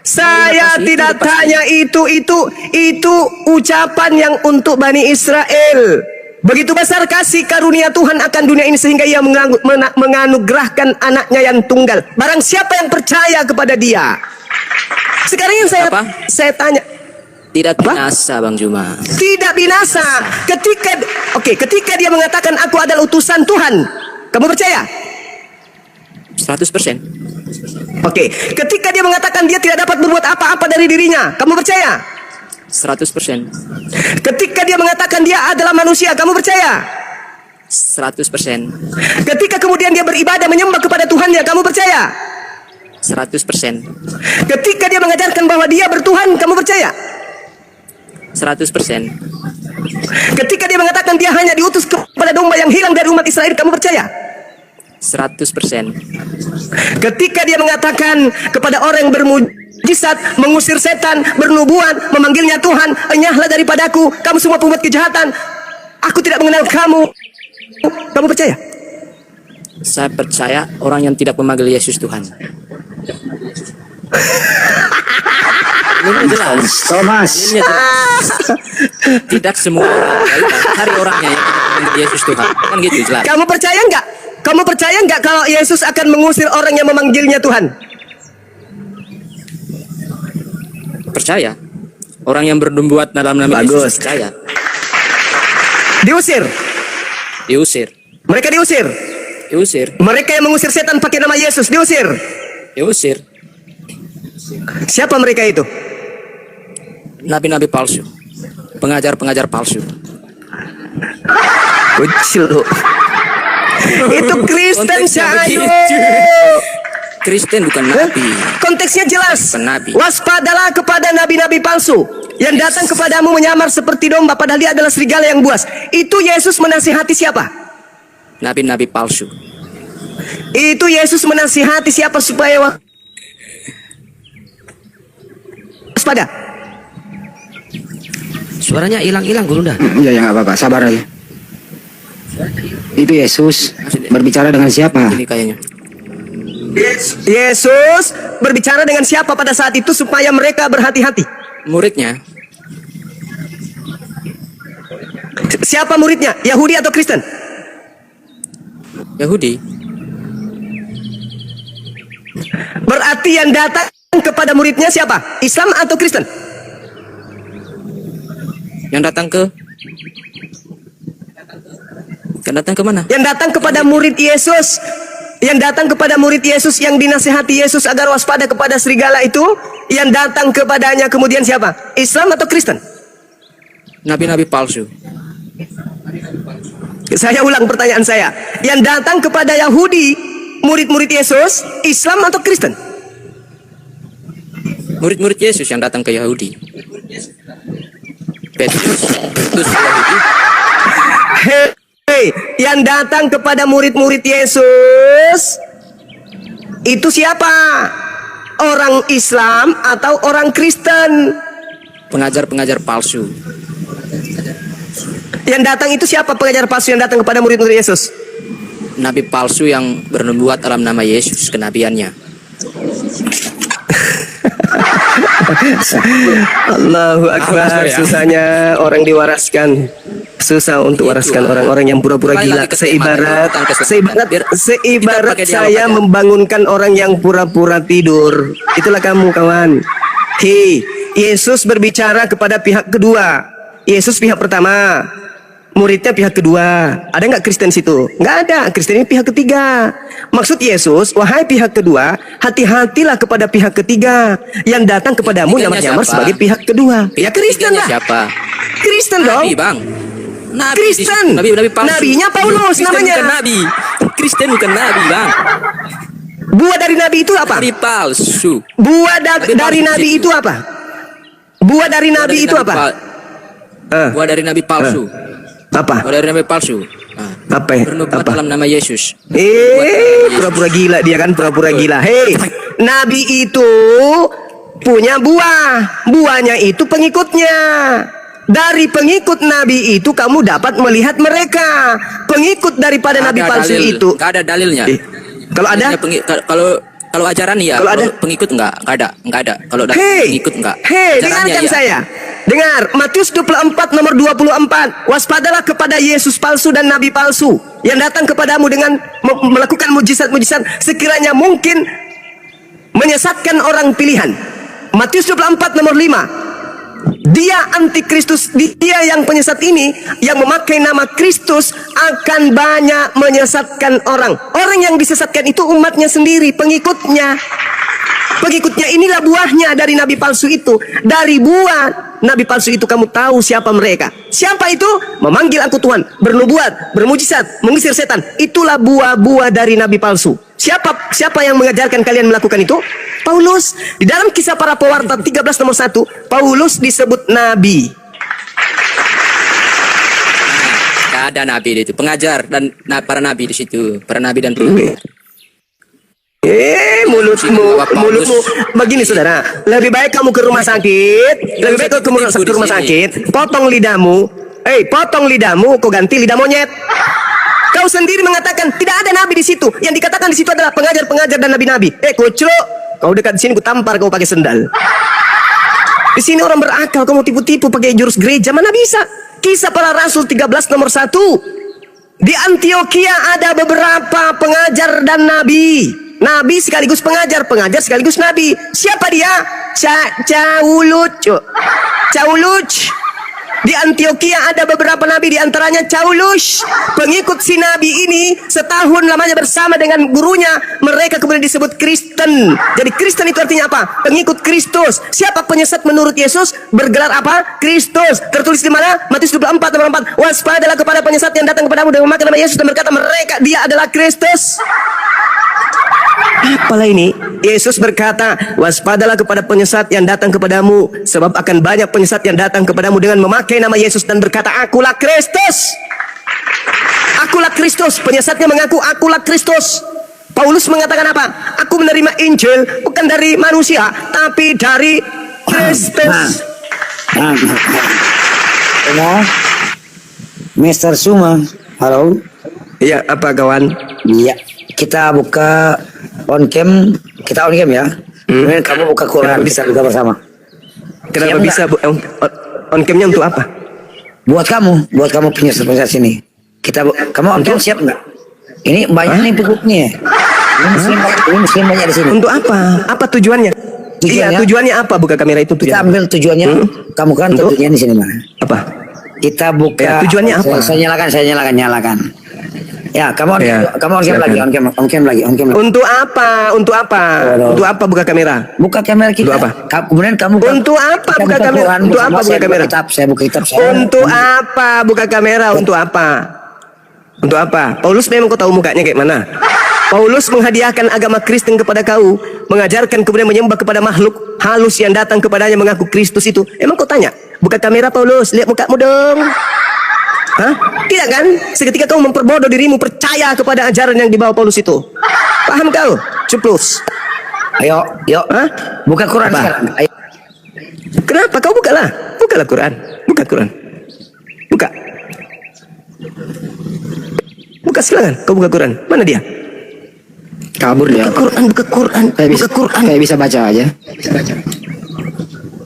Saya tidak tanya itu ucapan yang untuk Bani Israel. Begitu besar kasih karunia Tuhan akan dunia ini sehingga ia menganugerahkan anaknya yang tunggal. Barang siapa yang percaya kepada dia. Sekarang yang saya tanya, tidak binasa, Bang Juma. tidak binasa. Ketika dia mengatakan aku adalah utusan Tuhan, kamu percaya? 100%. Ketika dia mengatakan dia tidak dapat berbuat apa-apa dari dirinya, kamu percaya? 100%. Ketika dia mengatakan dia adalah manusia, kamu percaya? 100%. Ketika kemudian dia beribadah menyembah kepada Tuhannya, kamu percaya? 100%. Ketika dia mengajarkan bahwa dia bertuhan, kamu percaya? 100%. Ketika dia mengatakan dia hanya diutus kepada domba yang hilang dari umat Israel, kamu percaya? 100%. Ketika dia mengatakan kepada orang yang bermujizat, mengusir setan, bernubuat, memanggilnya Tuhan, enyahlah daripadaku, kamu semua pembuat kejahatan, aku tidak mengenal kamu, kamu percaya? Saya percaya orang yang tidak memanggil Yesus Tuhan. Ini jelas. Thomas. Ini jelas. Tidak semua orang cari orangnya yang menganggap Yesus Tuhan. Kan gitu jelas. Kamu percaya nggak? Kamu percaya nggak kalau Yesus akan mengusir orang yang memanggilnya Tuhan? Percaya. Orang yang bernubuat dalam nama Bagus. Yesus percaya. Diusir. Diusir. Mereka diusir. Diusir. Mereka yang mengusir setan pakai nama Yesus diusir. Diusir. Siapa mereka itu? Nabi-nabi palsu. Pengajar-pengajar palsu. Kecil lu. Itu Kristen Konteksnya Syayu. begitu. Kristen bukan nabi. Konteksnya jelas. Bukan nabi. Waspadalah kepada nabi-nabi palsu yang datang kepadamu menyamar seperti domba padahal dia adalah serigala yang buas. Itu Yesus menasihati siapa? Nabi-nabi palsu. Itu Yesus menasihati siapa supaya waspada? Suaranya hilang-hilang Gurunda. Ya, ya, nggak apa-apa, sabar aja. Itu Yesus berbicara dengan siapa? Ini kayaknya. Yesus berbicara dengan siapa pada saat itu supaya mereka berhati-hati? Muridnya. Siapa muridnya? Yahudi atau Kristen? Yahudi. Berarti yang datang kepada muridnya siapa? Islam atau Kristen? Yang datang ke mana? Yang datang kepada murid Yesus. Yang datang kepada murid Yesus yang dinasihati Yesus agar waspada kepada serigala itu, yang datang kepadanya kemudian siapa? Islam atau Kristen? Nabi-nabi palsu. Saya ulang pertanyaan saya. Yang datang kepada Yahudi, murid-murid Yesus, Islam atau Kristen? Murid-murid Yesus yang datang ke Yahudi. Petrus Yahudi. Hei, yang datang kepada murid-murid Yesus itu siapa? Orang Islam atau orang Kristen? Pengajar-pengajar palsu. Yang datang itu siapa pengajar palsu yang datang kepada murid-murid Yesus? Nabi palsu yang bernubuat dalam nama Yesus kenabiannya. Allahu Akbar. Ya. Susahnya orang diwaraskan. Susah untuk waraskan orang-orang yang pura-pura Kembali gila. lagi ke tema Seibarat, tentang keselamatan. seibarat, Biar seibarat kita pakai dialog saya aja. membangunkan orang yang pura-pura tidur. Itulah kamu, kawan. Hei, Yesus berbicara kepada pihak kedua. Yesus pihak pertama, muridnya pihak kedua. Ada nggak Kristen situ? Nggak ada. Kristen ini pihak ketiga. Maksud Yesus, wahai pihak kedua, hati-hatilah kepada pihak ketiga yang datang kepadamu Ketiganya nyamar-nyamar siapa? sebagai pihak kedua. Ya Kristen ketiganya lah. Siapa? Kristen dong. Nabi, Bang. Nabi. Kristen. Nabi palsu. Nabinya Paulus Kristen namanya. Bukan nabi. Kristen bukan nabi, Bang. Buah dari nabi itu apa? Nabi palsu. Buah Nabi dari palsu nabi itu. itu apa? Buah dari nabi itu apa? Buah dari nabi palsu. Apa? Buah dari nabi palsu. Apa? Bernubuat Apa? dalam nama Yesus. Pura-pura gila dia kan, pura-pura gila. Hei, nabi itu punya buah. Buahnya itu pengikutnya. Dari pengikut nabi itu kamu dapat melihat mereka. Pengikut daripada nabi Ada palsu dalil. itu. Nggak ada dalilnya. Kalau ada, Kalau ajaran iya, Kalau ada? pengikut enggak ada. Kalau hei, pengikut enggak. hei, Ajarannya dengarkan iya. saya. Dengar, Matius 24 nomor 24. Waspadalah kepada Yesus palsu dan nabi palsu yang datang kepadamu dengan melakukan mujizat-mujizat sekiranya mungkin menyesatkan orang pilihan. Matius 24 nomor 5. Dia antikristus, dia yang penyesat ini yang memakai nama Kristus akan banyak menyesatkan orang. Orang yang disesatkan itu umatnya sendiri, pengikutnya. Pengikutnya inilah buahnya dari nabi palsu itu. Dari buah nabi palsu itu kamu tahu siapa mereka. Siapa itu? Memanggil aku Tuhan, bernubuat, bermujizat, mengusir setan. Itulah buah-buah dari nabi palsu. Siapa yang mengajarkan kalian melakukan itu? Paulus. Di dalam Kisah Para Pewarta 13 nomor 1, Paulus disebut nabi. Nggak ada nabi itu, pengajar dan para nabi di situ, para nabi dan pengajar. Mulutmu. Begini saudara, lebih baik kamu ke rumah sakit, lebih baik kamu ke rumah sakit, potong lidahmu, potong lidahmu, kau ganti lidah monyet. Kau sendiri mengatakan tidak ada nabi di situ. Yang dikatakan di situ adalah pengajar-pengajar dan nabi-nabi. Kucluk, kau dekat di sini, ku tampar kau pakai sendal. Di sini orang berakal, kamu tipu-tipu pakai jurus gereja, mana bisa? Kisah Para Rasul 13 nomor 1. Di Antioquia ada beberapa pengajar dan nabi. Nabi sekaligus pengajar, pengajar sekaligus nabi. Siapa dia? Cauluc. Di Antioquia ada beberapa nabi, di antaranya Caulus. Pengikut si nabi ini setahun lamanya bersama dengan gurunya, mereka kemudian disebut Kristen. Jadi Kristen itu artinya apa? Pengikut Kristus. Siapa penyesat menurut Yesus? Bergelar apa? Kristus. Tertulis di mana? Matius 24 nomor 4. Waspadalah kepada penyesat yang datang kepadamu dengan memakai nama Yesus dan berkata mereka dia adalah Kristus. Apalah ini? Yesus berkata, waspadalah kepada penyesat yang datang kepadamu, sebab akan banyak penyesat yang datang kepadamu dengan memakai nama Yesus dan berkata, akulah Kristus. Akulah Kristus. Penyesatnya mengaku, akulah Kristus. Paulus mengatakan apa? Aku menerima Injil bukan dari manusia, tapi dari Kristus. Mister Suma, halo. Iya, apa kawan? Iya, kita buka on cam, ya. Kemudian kamu buka Quran, Kenapa bisa? kita buka bersama. Kenapa Siap bisa on camnya untuk apa? Buat kamu penyesat sini. Kamu on cam siap nggak? Ini banyak nih pengikutnya. Ini muslim banyak di sini. Untuk apa? Apa tujuannya? Tujuannya? Iya, tujuannya apa buka kamera itu? Kita Tujuannya? ambil tujuannya. Kamu kan Untuk? tujuannya di sini mana? Apa? Kita buka. Ya, tujuannya apa? Saya nyalakan. Ya, kamu on cam silakan. lagi, on cam lagi. Untuk apa? Untuk apa? Waduh. Untuk apa buka kamera? Buka kamera kita. Untuk apa? Kemudian kamu Untuk apa kita buka kamera? Quran Untuk bersama, apa buka kamera? Saya buka kitab. Untuk apa buka kamera? Untuk apa? Untuk apa? Paulus memang kau tahu mukanya kayak mana? Paulus menghadiahkan agama Kristen kepada kau, mengajarkan kemudian menyembah kepada makhluk halus yang datang kepadanya mengaku Kristus itu. Emang kau tanya? Buka kamera Paulus, lihat mukamu dong. Hah? Tidak kan? Seketika kau memperbodoh dirimu, percaya kepada ajaran yang dibawa Paulus itu. Paham kau? Cuplus. Ayo. Hah? Buka Quran Apa? sekarang. Ayo. Kenapa? Kau bukalah. Bukalah Quran. Buka Quran. Buka. Buka silakan. Kau buka Quran. Mana dia? Kabur dia. Buka Quran. Buka Quran. Buka Quran. Kayak bisa baca aja.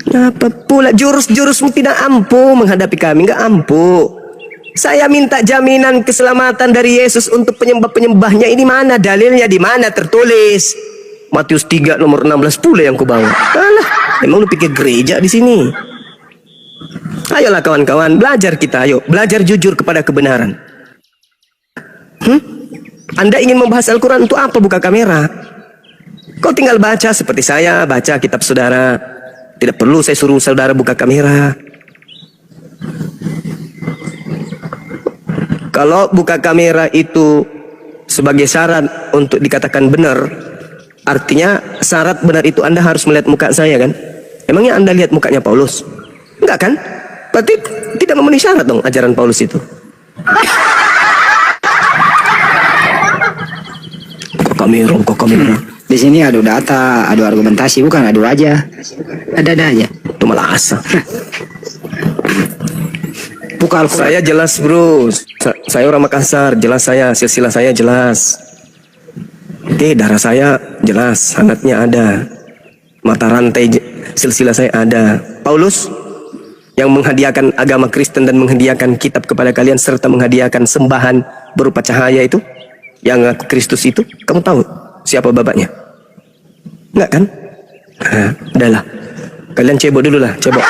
Kenapa pula jurus-jurusmu tidak ampuh menghadapi kami? Enggak ampuh. Saya minta jaminan keselamatan dari Yesus untuk penyembah-penyembahnya. Ini mana dalilnya? Di mana tertulis? Matius 3 nomor 16 pula yang kubawa. Alah, emang lu pikir gereja di sini? Ayolah kawan-kawan, belajar kita. Ayo, belajar jujur kepada kebenaran. Anda ingin membahas Al-Quran untuk apa buka kamera? Kau tinggal baca seperti saya, baca kitab saudara. Tidak perlu saya suruh saudara buka kamera. Kalau buka kamera itu sebagai syarat untuk dikatakan benar, artinya syarat benar itu Anda harus melihat muka saya kan? Emangnya Anda lihat mukanya Paulus? Enggak kan? Berarti tidak memenuhi syarat dong ajaran Paulus itu. Buka kamera. Di sini adu data, adu argumentasi, bukan adu aja. Ada aja. Itu malah asa. Buka Al-Quran. Saya jelas bro, saya orang Makassar, jelas saya, silsilah saya jelas. Oke, darah saya jelas, sanadnya ada. Mata rantai silsilah saya ada. Paulus yang menghadiahkan agama Kristen dan menghadiahkan kitab kepada kalian serta menghadiahkan sembahan berupa cahaya itu, yang ngaku Kristus itu, kamu tahu siapa bapaknya? Enggak kan? Nah, udahlah. Kalian cebok dulu lah, cebok.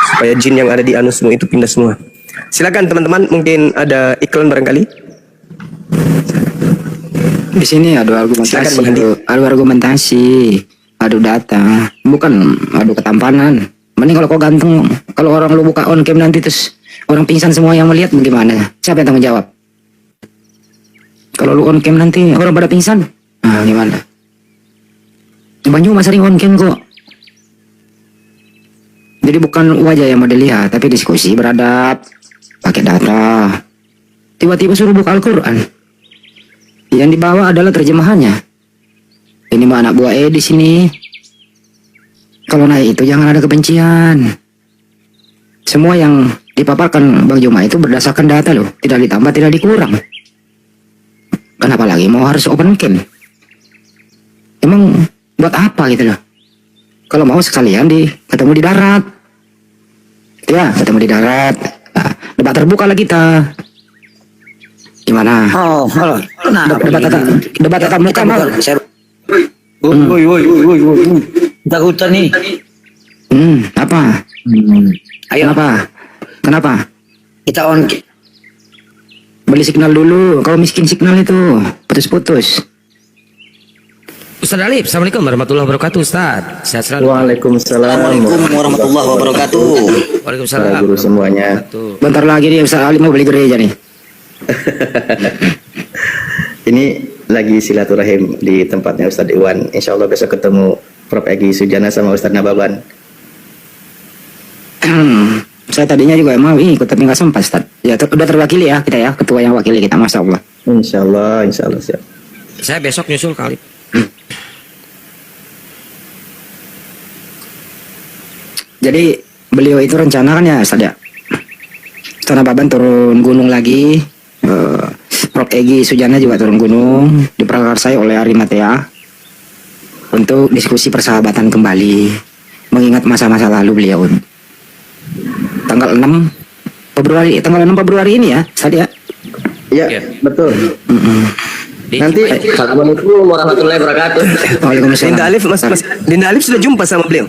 Supaya jin yang ada di anusmu itu pindah semua. Silakan teman-teman, mungkin ada iklan barangkali. Di sini adu Silakan, argumentasi, Bang Handi. adu argumentasi, adu data, bukan adu ketampanan. Mending kalau kau ganteng, kalau orang lu buka on cam nanti terus orang pingsan semua yang melihat bagaimana? Siapa yang tanggung jawab? Kalau lu on cam nanti orang pada pingsan, nah gimana? Banyak mas sering on cam kok. Jadi bukan wajah yang mau dilihat, tapi diskusi beradab, pakai data. Tiba-tiba suruh buka Al-Quran. Yang dibawa adalah terjemahannya. Ini mah anak buah di sini. Kalau naik itu jangan ada kebencian. Semua yang dipaparkan Bang Juma itu berdasarkan data loh, tidak ditambah, tidak dikurang. Kenapa lagi mau harus open cam? Emang buat apa gitu loh? Kalau mau sekalian ketemu di darat. Ya, ketemu di darat. Nah, debat terbuka lah kita. Gimana? Oh, halo. Nah, Debat tatap muka mau? woi, woi, woi, woi, woi. Takutan nih. Apa? Ayo, Kenapa? kita on. Beli signal dulu. Kalau miskin signal itu putus-putus. Ustaz Alif, Assalamualaikum warahmatullahi wabarakatuh Ustaz. Sehat selalu. Waalaikumsalam. Assalamualaikum warahmatullahi wabarakatuh. Waalaikumsalam. Para guru semuanya. Wabarakatuh. Bentar lagi dia Ustaz Ali mau beli gereja nih. Ini lagi silaturahim di tempatnya Ustadz Iwan. Insya Allah besok ketemu Prof. Egi Sujana sama Ustadz Nababan. Saya tadinya juga mau ikut tapi nggak sempat Ustaz. Ya udah terwakili ya kita ya, ketua yang wakili kita, Masya Allah. Insya Allah siap. Saya besok nyusul kali. Jadi beliau itu rencana kan ya Ustaz ya, Ustaz Nababan turun gunung lagi, Prof. Egi Sujana juga turun gunung, diprakarsai oleh Arimatea untuk diskusi persahabatan kembali, mengingat masa-masa lalu beliau. Tanggal 6 Februari ini ya Ustaz ya. Iya, Iya. betul. Di Nanti Assalamualaikum warahmatullahi wabarakatuh. Waalaikumsalam. Dinda Alif, Mas Dinda Alif sudah jumpa sama beliau?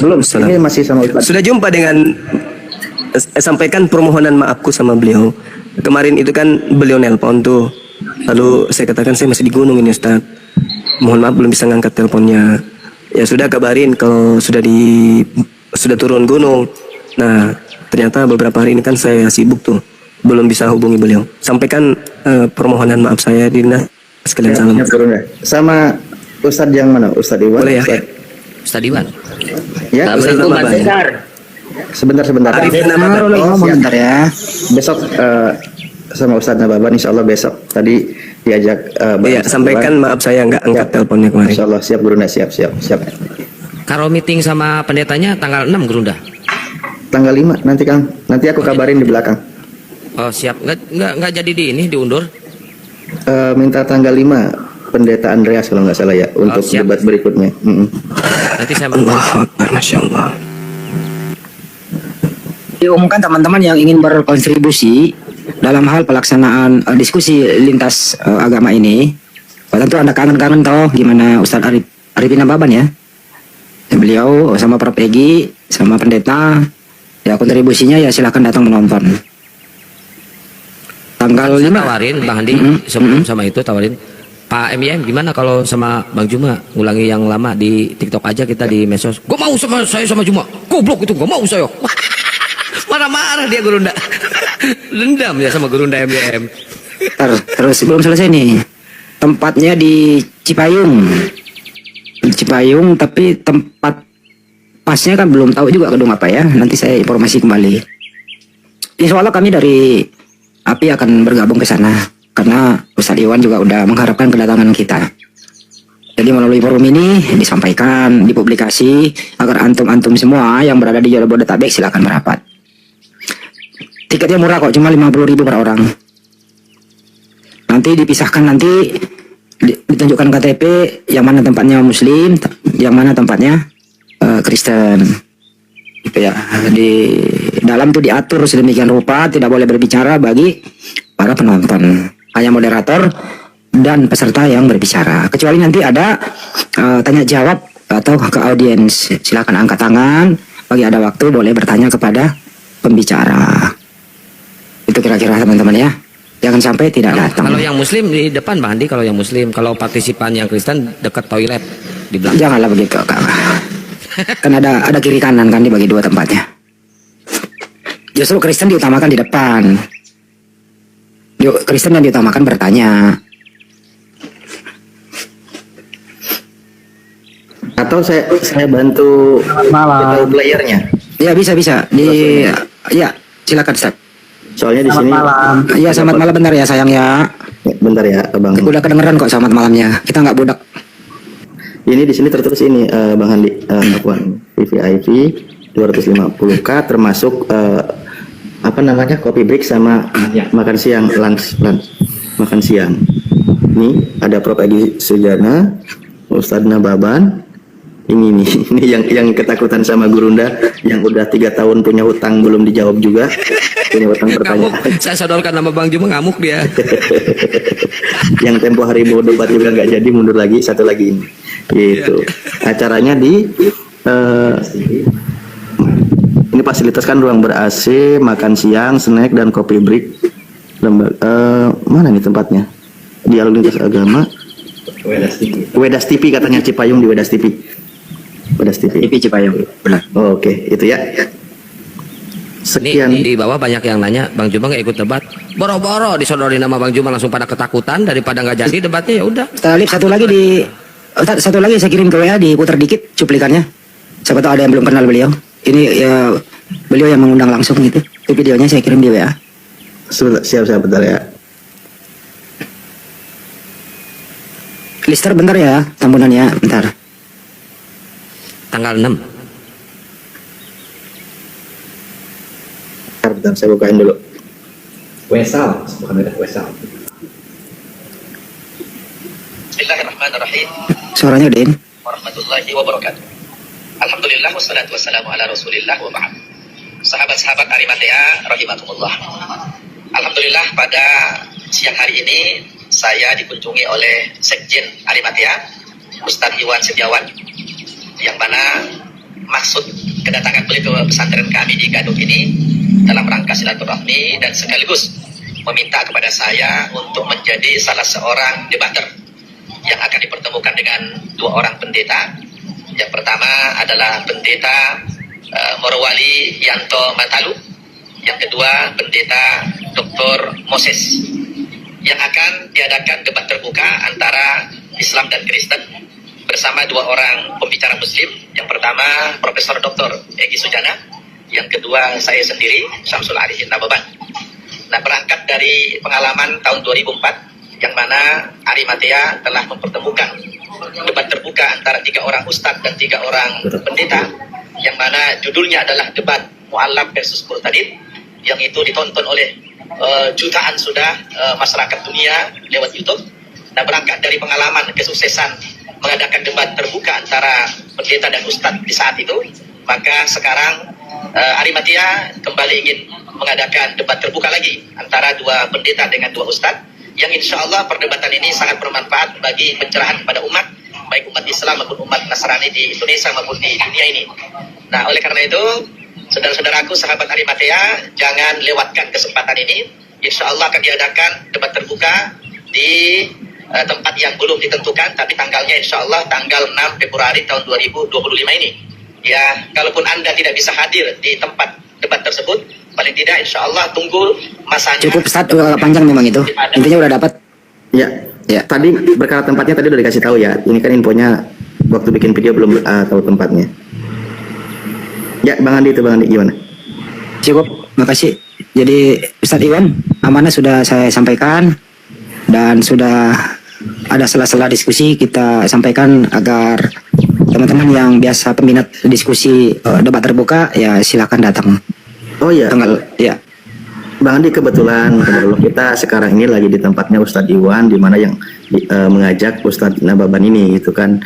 Belum. Ini masih sama Ustadz. Sudah jumpa dengan sampaikan permohonan maafku sama beliau. Kemarin itu kan beliau nelpon tuh. Lalu saya katakan saya masih di gunung ini Ustaz. Mohon maaf belum bisa ngangkat teleponnya. Ya sudah kabarin kalau sudah turun gunung. Nah, ternyata beberapa hari ini kan saya sibuk tuh. Belum bisa hubungi beliau. Sampaikan permohonan maaf saya Dinda. Sekalian salam. Sama Ustadz yang mana? Ustadz Iwan? Boleh ya? Ustaz Iwan. Ya, Ustadz Assalamualaikum, Iwan. Mas Cesar. Sebentar. Arif Bentar ya. Besok sama Ustadz Nababan, insya Allah besok. Tadi diajak. Iya, sampaikan maaf saya nggak angkat teleponnya kemarin. Insya Allah siap Gurunda, siap. Kalau meeting sama pendetanya tanggal 6 Gerunda. Tanggal 5 nanti Kang. Nanti aku kabarin di belakang. Oh siap. Nggak jadi diundur. Minta tanggal 5 Pendeta Andreas kalau nggak salah ya untuk siap. debat berikutnya. Nanti saya Allahu Akbar, Masya Allah. Diumumkan teman-teman yang ingin berkontribusi dalam hal pelaksanaan diskusi lintas agama ini. Tentu Anda kangen-kangen toh gimana Ustadz Arifin Nababan ya. Beliau sama Prof. Egi sama pendeta, ya kontribusinya ya silahkan datang menonton. Tanggal Saya 5 tawarin Bang Handi sebelum sama itu tawarin Pak MIM gimana kalau sama Bang Juma ngulangi yang lama di TikTok aja kita di medsos. Gue mau sama Juma. Goblok itu gue mau saya. Marah-marah dia Gurunda. Dendam ya sama Gurunda MIM. terus belum selesai nih. Tempatnya di Cipayung. Di Cipayung tapi tempat pasnya kan belum tahu juga gedung apa ya. Nanti saya informasi kembali. Insya Allah kami dari API akan bergabung ke sana karena Ustadz Iwan juga udah mengharapkan kedatangan kita. Jadi melalui forum ini disampaikan, dipublikasi agar antum-antum semua yang berada di Jabodetabek silakan merapat. Tiketnya murah kok, cuma 50.000 per orang. Nanti dipisahkan, nanti ditunjukkan KTP yang mana tempatnya Muslim, yang mana tempatnya Kristen. Gitu ya. Di dalam tuh diatur sedemikian rupa tidak boleh berbicara bagi para penonton, hanya moderator dan peserta yang berbicara. Kecuali nanti ada tanya jawab atau ke audiens, silakan angkat tangan bagi ada waktu boleh bertanya kepada pembicara. Itu kira-kira teman-teman ya. Jangan sampai tidak datang. Kalau yang Muslim di depan Bang Handi, kalau yang Muslim, kalau partisipan yang Kristen dekat toilet di belakang. Janganlah begitu, Kak. Kan ada kiri kanan kan dibagi dua tempatnya. Justru Kristen diutamakan di depan. Kristen yang diutamakan bertanya. Atau saya bantu Malam. playernya. Ya bisa. Ya silakan Ustaz. Soalnya di sini. Iya selamat malam bentar ya sayang ya. Bentar ya, Bang. Udah kedengeran kok selamat malamnya. Kita nggak budak. Ini di sini tertulis ini Bang Handi, VVIP 250k termasuk apa namanya kopi break sama makan siang lunch makan siang. Ini ada Prof Egi Sujana, Ustadz Nababan, Ini nih, ini yang ketakutan sama Gurunda, yang udah 3 tahun punya hutang belum dijawab juga, punya hutang Ngamuk. pertanyaan. Saya sodorkan nama Bang Juma, ngamuk dia. Yang tempo hari mau debat juga nggak jadi, mundur lagi, satu lagi ini. Gitu. Acaranya di ini fasilitas kan ruang ber-AC, makan siang, snack dan kopi break. Mana nih tempatnya? Di Alun Lintas Agama. Wedas TV katanya, Cipayung di Wedas TV. Wedas TV. TV Cipayung. Benar. Oh, oke, itu ya. Sekian. Nih, di bawah banyak yang nanya, Bang Juma nggak ikut debat. Boro-boro disodorin nama Bang Juma langsung pada ketakutan, daripada nggak jadi debatnya ya udah. Ustaz Alif, satu lagi saya kirim ke WA, diputar dikit cuplikannya. Siapa tahu ada yang belum kenal beliau. Ini ya beliau yang mengundang langsung gitu. Itu videonya saya kirim di WA. Siap bentar ya. Lister bentar ya, tambunannya bentar. Tanggal 6. Bentar, saya bukain dulu. Wesal, bukan beda Wesal. Bismillahirrahmanirrahim. Suaranya Din. Warahmatullahi wabarakatuh. Alhamdulillah wassalatu wassalamu ala Rasulillah wa ba'd. Sahabat-sahabat Arimatea rahimakumullah. Alhamdulillah pada siang hari ini saya dikunjungi oleh Sekjen Arimatea, Ustadz Iwan Setiawan, yang mana maksud kedatangan beliau ke pesantren kami di Gadung ini dalam rangka silaturahmi dan sekaligus meminta kepada saya untuk menjadi salah seorang debater yang akan dipertemukan dengan 2 orang pendeta. Yang pertama adalah pendeta Morowali Yanto Matalu, yang kedua pendeta Dr. Moses, yang akan diadakan debat terbuka antara Islam dan Kristen bersama 2 orang pembicara Muslim. Yang pertama Profesor Dr. Egy Sujana, yang kedua saya sendiri Syamsul Arifin Nababan. Nah, berangkat dari pengalaman tahun 2004 yang mana Arimatea telah mempertemukan debat terbuka antara 3 orang ustadz dan 3 orang pendeta, yang mana judulnya adalah debat Mu'allaf versus Murtadid, yang itu ditonton oleh jutaan sudah masyarakat dunia lewat YouTube. Nah, berangkat dari pengalaman kesuksesan mengadakan debat terbuka antara pendeta dan ustadz di saat itu, maka sekarang Arimatea kembali ingin mengadakan debat terbuka lagi antara 2 pendeta dengan 2 ustadz, yang insya Allah perdebatan ini sangat bermanfaat bagi pencerahan kepada umat, baik umat Islam maupun umat Nasrani di Indonesia maupun di dunia ini. Nah, oleh karena itu, saudara-saudaraku sahabat Arimatea, jangan lewatkan kesempatan ini. Insya Allah akan diadakan debat terbuka di tempat yang belum ditentukan, tapi tanggalnya insya Allah tanggal 6 Februari tahun 2025 ini. Ya, kalaupun Anda tidak bisa hadir di tempat debat tersebut, paling tidak insya Allah tunggu masanya. Cukup Ustaz, panjang memang itu. Intinya udah dapat. Ya, ya. Tadi berkala tempatnya tadi udah dikasih tahu ya. Ini kan infonya waktu bikin video belum tahu tempatnya. Ya, Bang Andi gimana? Cukup, makasih. Jadi Ustadz Iwan, amanah sudah saya sampaikan dan sudah ada sela-sela diskusi kita sampaikan agar teman-teman yang biasa peminat diskusi debat terbuka ya silakan datang. Oh iya. Tanggal ya. Bang Andi, kebetulan kita sekarang ini lagi di tempatnya Ustadz Iwan, di mana yang mengajak Ustadz Nababan ini gitu kan.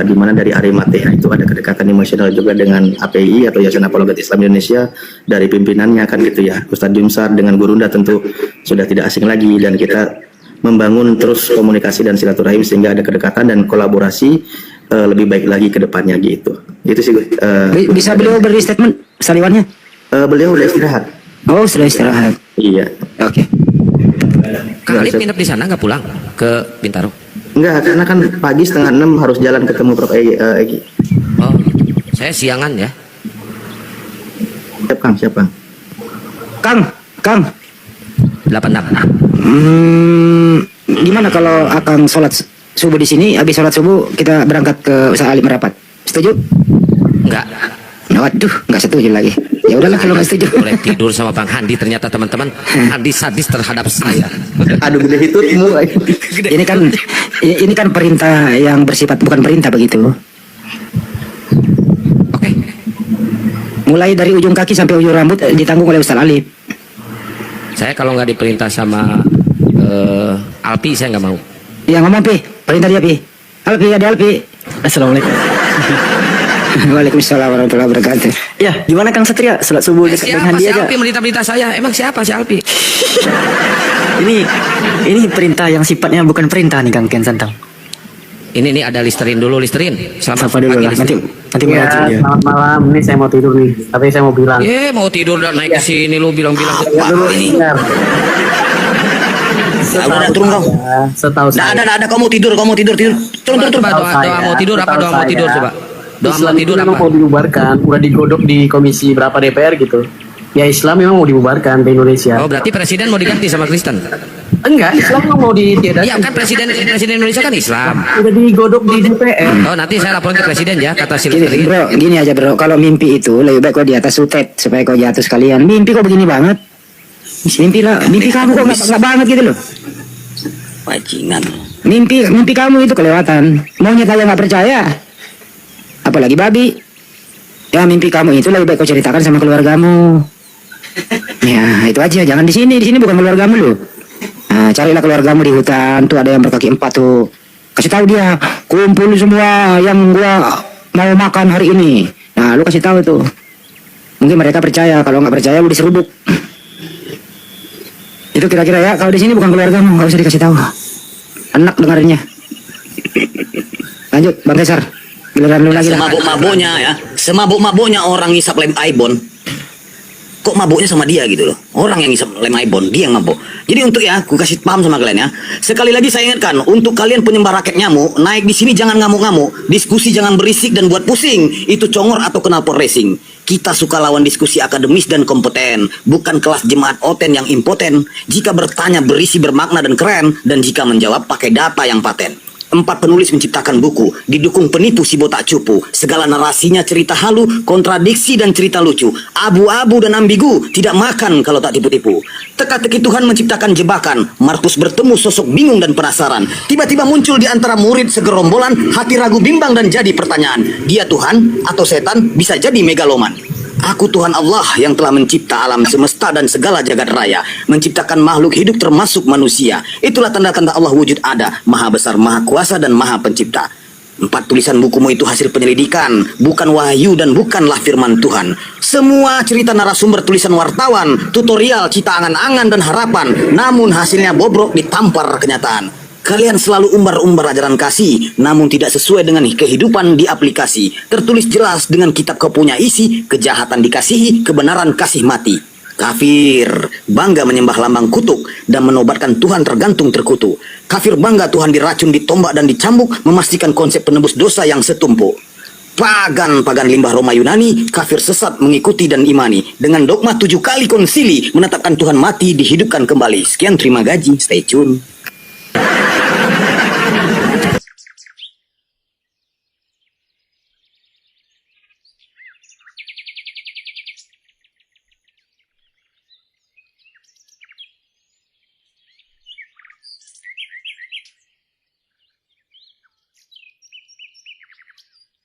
Di mana dari Arimatea itu ada kedekatan emosional juga dengan API atau Yayasan Apologet Islam Indonesia, dari pimpinannya kan gitu ya. Ustadz Jumsar dengan Gurunda tentu sudah tidak asing lagi, dan kita membangun terus komunikasi dan silaturahim sehingga ada kedekatan dan kolaborasi lebih baik lagi ke depannya gitu. Itu sih gue. Bisa beliau beri statement saliwannya? Beliau udah istirahat. Oh, sudah istirahat. Iya. Oke. Kang Alif nginep di sana nggak pulang ke Bintaro? Enggak, karena kan pagi 5:30 harus jalan ketemu Prof. Egy. Oh, saya siangan ya. Siap Kang, siap Kang. Kang. 86. Gimana kalau Akang sholat subuh di sini, habis sholat subuh kita berangkat ke Ustaz Ali merapat? Setuju? Enggak. Waduh, nggak setuju lagi. Ya udahlah kalau nggak setuju. Boleh tidur sama Bang Handi, ternyata teman-teman Handi sadis terhadap saya. Aduh, gede hitutmu. Ini kan perintah yang bersifat bukan perintah begitu. Oke. Mulai dari ujung kaki sampai ujung rambut ditanggung oleh Ustaz Ali. Saya kalau nggak diperintah sama Alpi, saya nggak mau. Ya ngomong Pi, perintah dia Pi. Alpi, ada Alpi. Assalamualaikum. Waalaikumsalam warahmatullahi wabarakatuh. Ya, gimana Kang Satria? Salat subuh dekat dengan Siapa si dia aja. Alpi berita-berita saya? Emang siapa si Alpi? Ini perintah yang sifatnya bukan perintah nih Kang Kian Santang. Ini ada Listerin dulu, Listerin. Selamat Sapa dulu pagi, lah. Nanti Listerin. Ya, mengaji dia. selamat malam. Ini saya mau tidur nih. Tapi saya mau bilang. Mau tidur dan naik ke sini lu bilang-bilang Ya, dulu ini. dengar. Udah turun kau. Setahu saya. Ada, kau mau tidur. Turun. Coba doa mau tidur apa doa mau tidur coba? Doa mau Islam tidur itu apa? memang mau dibubarkan. Udah digodok di komisi berapa DPR gitu. Ya Islam memang mau dibubarkan di Indonesia. Oh, berarti presiden mau diganti sama Kristen. Enggak, Islam memang mau ditiadakan. Iya kan presiden Indonesia kan Islam. Udah digodok di DPR. Oh, nanti saya laporin ke presiden ya kata si Gini, Listerin. bro, gini aja bro. Kalau mimpi itu lebih baik kau di atas sutet supaya kau jatuh sekalian. Mimpi kok begini banget. Mimpi lah, mimpi kamu kok nggak banget gitu loh. Bajingan. Mimpi kamu itu kelewatan. Monyet aja nggak percaya. Apalagi babi. Ya mimpi kamu itu lebih baik kau ceritakan sama keluargamu. Ya itu aja. Jangan di sini. Di sini bukan keluargamu loh. Nah, carilah keluargamu di hutan. Tuh ada yang berkaki 4 tuh. Kasih tahu dia. Kumpul semua yang gua mau makan hari ini. Nah lu kasih tahu tuh. Mungkin mereka percaya. Kalau nggak percaya lu diseruduk. Itu kira-kira ya. Kalau di sini bukan keluargamu, nggak usah dikasih tahu. Enak dengarnya. Lanjut, Bang Cesar. Giliran lu lagi lah. Semabuk-mabuknya ya, semabuk-mabuknya orang ngisap lem Aibon. Kok mabuknya sama dia gitu loh. Orang yang ngisap lem Aibon, dia yang mabuk. Jadi untuk ya, aku kasih paham sama kalian ya. Sekali lagi saya ingatkan, untuk kalian penyembah raket nyamuk, naik di sini jangan ngamuk-ngamuk, diskusi jangan berisik dan buat pusing. Itu congor atau knalpot racing. Kita suka lawan diskusi akademis dan kompeten, bukan kelas jemaat oten yang impoten. Jika bertanya berisi bermakna dan keren, dan jika menjawab pakai data yang paten. 4 penulis menciptakan buku, didukung penipu si botak cupu. Segala narasinya cerita halu, kontradiksi dan cerita lucu. Abu-abu dan ambigu, tidak makan kalau tak tipu-tipu. Teka-teki Tuhan menciptakan jebakan. Markus bertemu sosok bingung dan penasaran. Tiba-tiba muncul di antara murid segerombolan, hati ragu bimbang dan jadi pertanyaan. Dia Tuhan atau setan bisa jadi megaloman. Aku Tuhan Allah yang telah mencipta alam semesta dan segala jagat raya, menciptakan makhluk hidup termasuk manusia. Itulah tanda-tanda Allah wujud ada, maha besar, maha kuasa dan maha pencipta. 4 tulisan bukumu itu hasil penyelidikan, bukan wahyu dan bukanlah firman Tuhan. Semua cerita narasumber tulisan wartawan, tutorial, cita angan-angan dan harapan, namun hasilnya bobrok ditampar kenyataan. Kalian selalu umbar-umbar ajaran kasih, namun tidak sesuai dengan kehidupan di aplikasi. Tertulis jelas dengan kitab kau punya isi, kejahatan dikasihi, kebenaran kasih mati. Kafir, bangga menyembah lambang kutuk dan menobatkan Tuhan tergantung terkutuk. Kafir bangga Tuhan diracun, ditombak dan dicambuk, memastikan konsep penebus dosa yang setumpuk. Pagan limbah Roma Yunani, kafir sesat mengikuti dan imani. Dengan dogma 7 kali konsili, menetapkan Tuhan mati, dihidupkan kembali. Sekian, terima gaji, stay tune.